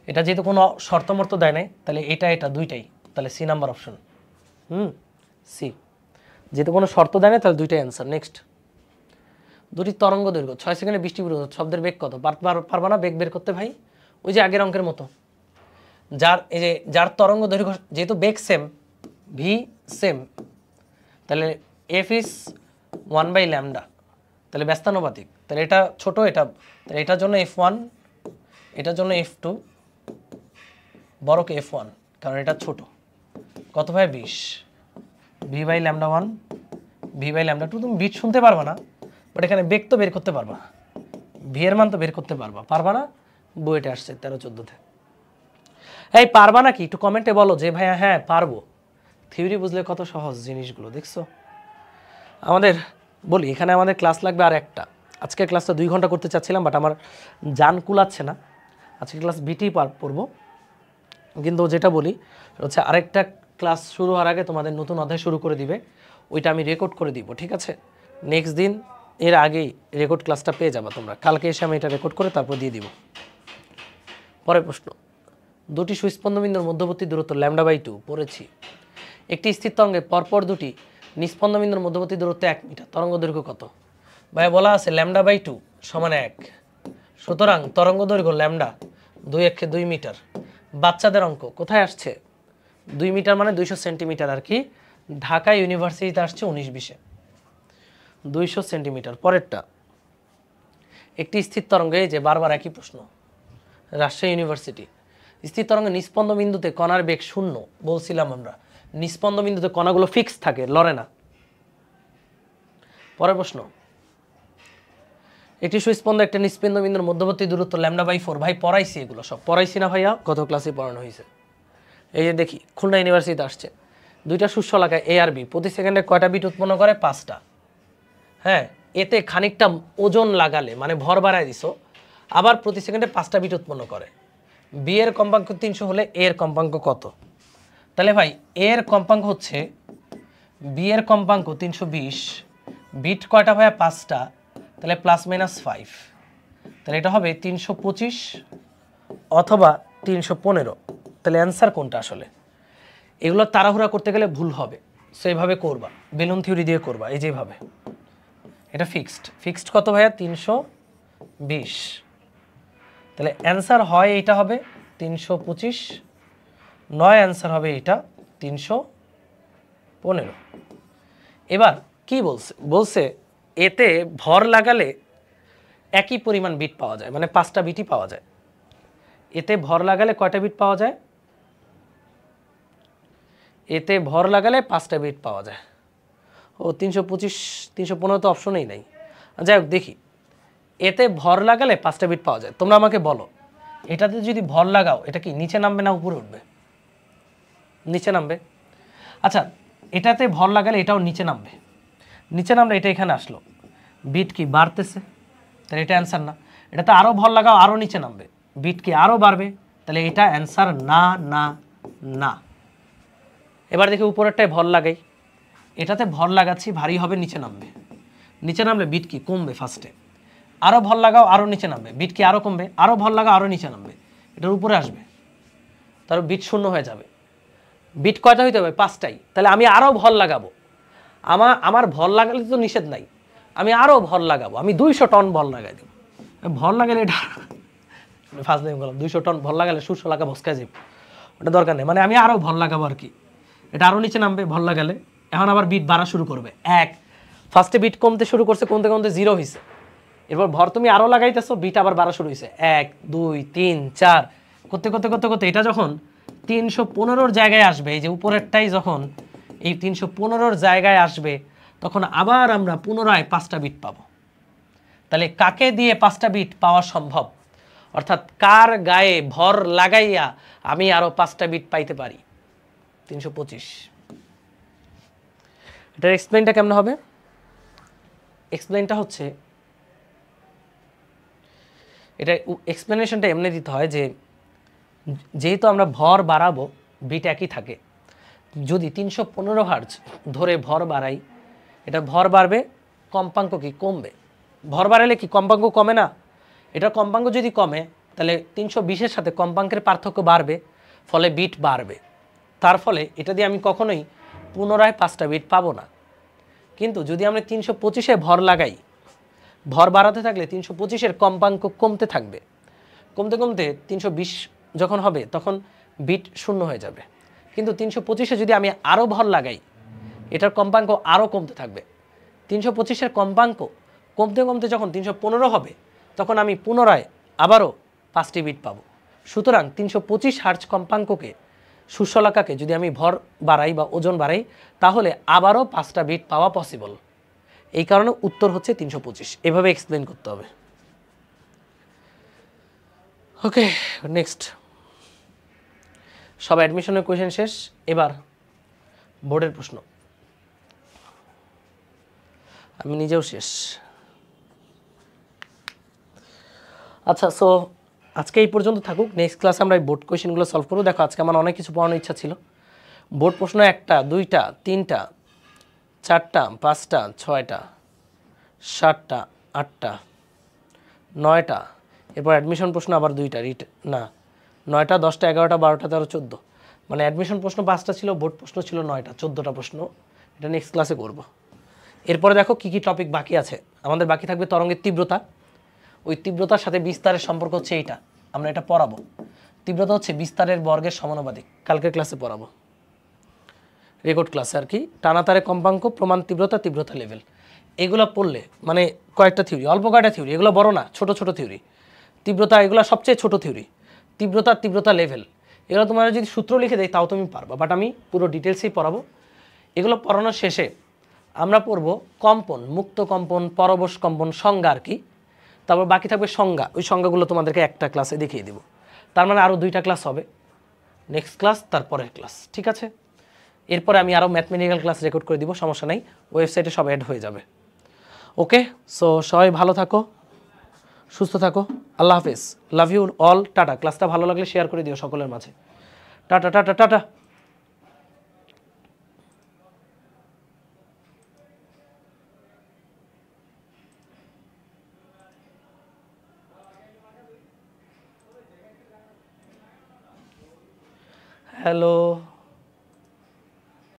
এটা যেহেতু কোনো শর্তমর্ত দেয় নাই, তাহলে এটা দুইটাই, তাহলে সি নাম্বার অপশন। সি, যেহেতু কোনো শর্ত দেয় না, তাহলে দুইটাই অ্যান্সার। নেক্সট, 2টি তরঙ্গ দৈর্ঘ্য 6 সেকেন্ডে 20টি বিরোধ, শব্দের বেগ কত? পারবা না বেগ বের করতে ভাই? ওই যে আগের অঙ্কের মতো, যার তরঙ্গ দৈর্ঘ্য, যেহেতু বেগ সেম, ভি সেম, তাহলে এফ ইজ 1/λ, তাহলে ব্যস্তানুপাতিক, তাহলে এটা ছোট, এটা, তাহলে এটার জন্য F1, এটার জন্য F2, বড়কে F1, কারণ এটা ছোট। কত ভাই 20, V by lambda 1 V by lambda 2। তুমি বিট শুনতে পারবা না, বাট এখানে বেগ তো বের করতে পারবা, ভি এর মান তো বের করতে পারবা না? বইটা আসছে 13-14-তে। এই পারবা নাকি একটু কমেন্টে বলো যে ভাইয়া হ্যাঁ পারবো। থিওরি বুঝলে কত সহজ জিনিসগুলো, দেখছো? আমাদের বলি এখানে আমাদের ক্লাস লাগবে আর একটা। আজকের ক্লাসটা 2 ঘন্টা করতে চাচ্ছিলাম, বাট আমার জান কুলাচ্ছে না। আজকে ক্লাস বিটি পড়বো, কিন্তু যেটা বলি হচ্ছে আরেকটা ক্লাস শুরু হওয়ার আগে তোমাদের নতুন অধ্যায় শুরু করে দিবে, ওইটা আমি রেকর্ড করে দিব, ঠিক আছে? নেক্সট দিন এর আগেই রেকর্ড ক্লাসটা পেয়ে যাবে তোমরা। কালকে এসে আমি এটা রেকর্ড করে তারপর দিয়ে দিব। পরের প্রশ্ন, দুটি সুস্পন্দবিন্দুর মধ্যবর্তী দূরত্ব λ/2 পড়েছি। একটি স্থির তরঙ্গে পরপর দুটি নিস্পন্দবিন্দুর মধ্যবর্তী দূরত্ব 1 মিটার, তরঙ্গ দৈর্ঘ্য কত? ভাই বলা আছে λ/2 সমান 1, সুতরাং তরঙ্গ দৈর্ঘ্য ল্যামডা 2 মিটার। বাচ্চাদের অঙ্ক কোথায় আসছে? 2 মিটার মানে 200 সেন্টিমিটার আর কি। ঢাকা ইউনিভার্সিটিতে আসছে 19-20-এ 200 সেন্টিমিটার। পরেরটা, একটি স্থির তরঙ্গে, যে বারবার একই প্রশ্ন, রাজশাহী ইউনিভার্সিটি, স্থির তরঙ্গে নিস্পন্দ বিন্দুতে কণার বেগ 0 বলছিলাম আমরা। নিস্পন্দ বিন্দুতে কণাগুলো ফিক্স থাকে, লড়ে না। পরের প্রশ্ন, একটি সুস্পন্দ একটা নিস্পন্দ বিন্দুর মধ্যবর্তী দূরত্ব λ/4। ভাই পড়াইছি, এগুলো সব পড়াইছি না ভাইয়া? গত ক্লাসে পড়ানো হয়েছে। এই যে দেখি খুলনা ইউনিভার্সিটিতে আসছে, দুইটা সুশলাকায় এ আর বি প্রতি সেকেন্ডে কয়টা বিট উৎপন্ন করে? 5টা। হ্যাঁ, এতে খানিকটা ওজন লাগালে মানে ভর বাড়ায় দিছো, আবার প্রতি সেকেন্ডে 5টা বিট উৎপন্ন করে। বি এর কম্পাঙ্ক 300 হলে এ এর কম্পাঙ্ক কত? তাহলে ভাই এ এর কম্পাঙ্ক হচ্ছে, বি এর কম্পাঙ্ক 320, বিট কয়টা ভাইয়া? 5টা, তাহলে +-5, তাহলে এটা হবে 325 অথবা 315। তাহলে অ্যান্সার কোনটা আসলে? এগুলো তাড়াহুড়া করতে গেলে ভুল হবে, সো এইভাবে করবা, বেলুন থিওরি দিয়ে করবা, এই যেভাবে। এটা ফিক্সড কত ভাইয়া? 320। তাহলে অ্যান্সার হয় এইটা হবে 325, নয় অ্যান্সার হবে এইটা 315। এবার কি বলছে এতে ভর লাগালে একই পরিমাণ বিট পাওয়া যায়, মানে 5টা বিটই পাওয়া যায়। এতে ভর লাগালে কয়টা বিট পাওয়া যায়? এতে ভর লাগালে 5টা বিট পাওয়া যায়। ও 325 315 তো অপশনেই নাই। যাই হোক দেখি, এতে ভর লাগালে 5টা বিট পাওয়া যায়। তোমরা আমাকে বলো, এটাতে যদি ভর লাগাও এটা কি নিচে নামবে না উপরে উঠবে? নিচে নামবে। আচ্ছা, এটাতে ভর লাগালে এটাও নিচে নামবে। নিচে নামলে এটা এখানে আসলো, বিট কি বাড়তেছে? তাহলে এটা অ্যান্সার না। এটাতে আরও ভর লাগাও, আরও নিচে নামবে, বিট কি আরও বাড়বে? তাহলে এটা অ্যান্সার না না না। এবার দেখি উপরেরটায় ভর লাগাই, এটাতে ভর লাগাচ্ছি, ভারী হবে, নিচে নামবে। নিচে নামলে বিট কি কমবে ফার্স্টে, আরও ভর লাগাও, আরও নিচে নামবে, বিট কি আরও কমবে, আরও ভর লাগাও, আরও নিচে নামবে, এটার উপরে আসবে, তার বিট শূন্য হয়ে যাবে। বিট কয়টা হইতে হবে? 5টাই। তাহলে আমি আরও ভর লাগাবো, আমার ভর লাগালে তো নিষেধ নাই, আমি আরও ভর লাগাবো, আমি 200 টন ভর লাগাই দেবো। ভর লাগালে এটা ফার্স্ট টাইম বললাম 200 টন ভর লাগালে সুরশো লাগা ভস্কায় যাবে, ওটা দরকার নেই। মানে আমি আরও ভর লাগাবো আর কি, এটা আরও নিচে নামবে ভর লাগালে। এখন আবার বিট বাড়া শুরু করবে, ফার্স্টে বিট কমতে শুরু করছে, কমতে কমতে 0 হয়েছে। এরপর ভর তুমি আরও লাগাইতেছো, বিট আবার বাড়া শুরু হয়েছে, 1 2 3 4 করতে করতে করতে করতে এটা যখন 315-র জায়গায় আসবে, এই যে উপরেরটাই যখন এই 315-র জায়গায় আসবে, তখন আবার আমরা পুনরায় 5টা বিট পাবো। তাহলে কাকে দিয়ে 5টা বিট পাওয়া সম্ভব? অর্থাৎ কার গায়ে ভর লাগাইয়া আমি আরও 5টা বিট পাইতে পারি? 325। এটার এক্সপ্লেনটা কেমন হবে? এক্সপ্লেনটা হচ্ছে, এটা এক্সপ্লেনেশনটা এমনি দিতে হয় যে যেহেতু আমরা ভর বাড়াবো, বিট একই থাকে, যদি 315 হার্জ ধরে ভর বাড়াই, এটা ভর বাড়বে, কম্পাঙ্ক কি কমবে। ভর বাড়ালে কি কম্পাঙ্ক কমে না? এটা কম্পাঙ্ক যদি কমে, তাহলে 320-এর সাথে কম্পাঙ্কের পার্থক্য বাড়বে, ফলে বিট বাড়বে। তার ফলে এটা দিয়ে আমি কখনোই পুনরায় 5টা বিট পাবো না। কিন্তু যদি আমরা 325-এ ভর লাগাই, ভর বাড়াতে থাকলে 325-এর কম্পাঙ্ক কমতে থাকবে, কমতে কমতে 320 যখন হবে তখন বিট শূন্য হয়ে যাবে। কিন্তু 325-এ যদি আমি আরও ভর লাগাই, এটার কম্পাঙ্ক আরও কমতে থাকবে। 325-এর কম্পাঙ্ক কমতে কমতে যখন 315 হবে, তখন আমি পুনরায় আবারও 5টি বিট পাবো। সুতরাং 325 হার্জ কম্পাঙ্ককে সুশলাকাকে যদি আমি ভর বাড়াই বা ওজন বাড়াই তাহলে আবারও 5টা বিট পাওয়া পসিবল। এই কারণে উত্তর হচ্ছে 325। এভাবে এক্সপ্লেন করতে হবে। ওকে, নেক্সট। সব অ্যাডমিশনের কোয়েশ্চেন শেষ, এবার বোর্ডের প্রশ্ন। আমি নিজেও শেষ। আচ্ছা, সো আজকে এই পর্যন্ত থাকুক। নেক্সট ক্লাসে আমরা এই বোর্ড কোয়েশ্চেনগুলো সলভ করবো। দেখো আজকে আমার অনেক কিছু পড়ানোর ইচ্ছা ছিল। বোর্ড প্রশ্ন 1টা 2টা 3টা 4টা 5টা 6টা 7টা 8টা 9টা, এরপর অ্যাডমিশন প্রশ্ন আবার 2টা, না 9টা 10টা 11টা 12টা 13 14, মানে অ্যাডমিশন প্রশ্ন 5টা ছিল, বোর্ড প্রশ্ন ছিল 9টা, 14টা প্রশ্ন। এটা নেক্সট ক্লাসে করব। এরপরে দেখো কি কি টপিক বাকি আছে। আমাদের বাকি থাকবে তরঙ্গের তীব্রতা। ওই তীব্রতার সাথে বিস্তারের সম্পর্ক হচ্ছে এইটা, আমরা এটা পড়াবো। তীব্রতা হচ্ছে বিস্তারের বর্গের সমানুপাতিক, কালকের ক্লাসে পড়াবো, রেকর্ড ক্লাসে আর কি। টানাতারে কম্পাঙ্ক, প্রমাণ তীব্রতা, তীব্রতা লেভেল, এগুলো পড়লে মানে কয়েকটা থিওরি, অল্প কয়েকটা থিওরি, এগুলো বড় না, ছোট ছোট থিওরি। তীব্রতা এগুলো সবচেয়ে ছোট থিওরি। তীব্রতা লেভেল, এগুলো তোমার যদি সূত্র লিখে দেয় তাও তুমি পারবা, বাট আমি পুরো ডিটেলসেই পড়াবো। এগুলো পড়ানোর শেষে আমরা পড়বো কম্পন, মুক্ত কম্পন, পরবশ কম্পন, সংজ্ঞা আর কি। তারপর বাকি থাকবে সংজ্ঞা, ওই সংজ্ঞাগুলো তোমাদেরকে একটা ক্লাসে দেখিয়ে দেবো। তার মানে আরও 2টা ক্লাস হবে, নেক্সট ক্লাস তারপরের ক্লাস, ঠিক আছে। এরপরে আমি আরও ম্যাথমেটিক্যাল ক্লাস রেকর্ড করে দিব, সমস্যা নেই, ওয়েবসাইটে সব অ্যাড হয়ে যাবে। ওকে, সো সবাই ভালো থাকো, সুস্থ থাকো, আল্লাহ হাফেজ, লাভ ইউ অল, টাটা। ক্লাসটা ভালো লাগলে শেয়ার করে দিও সকলের মাঝে। Tata tata tata. হ্যালো।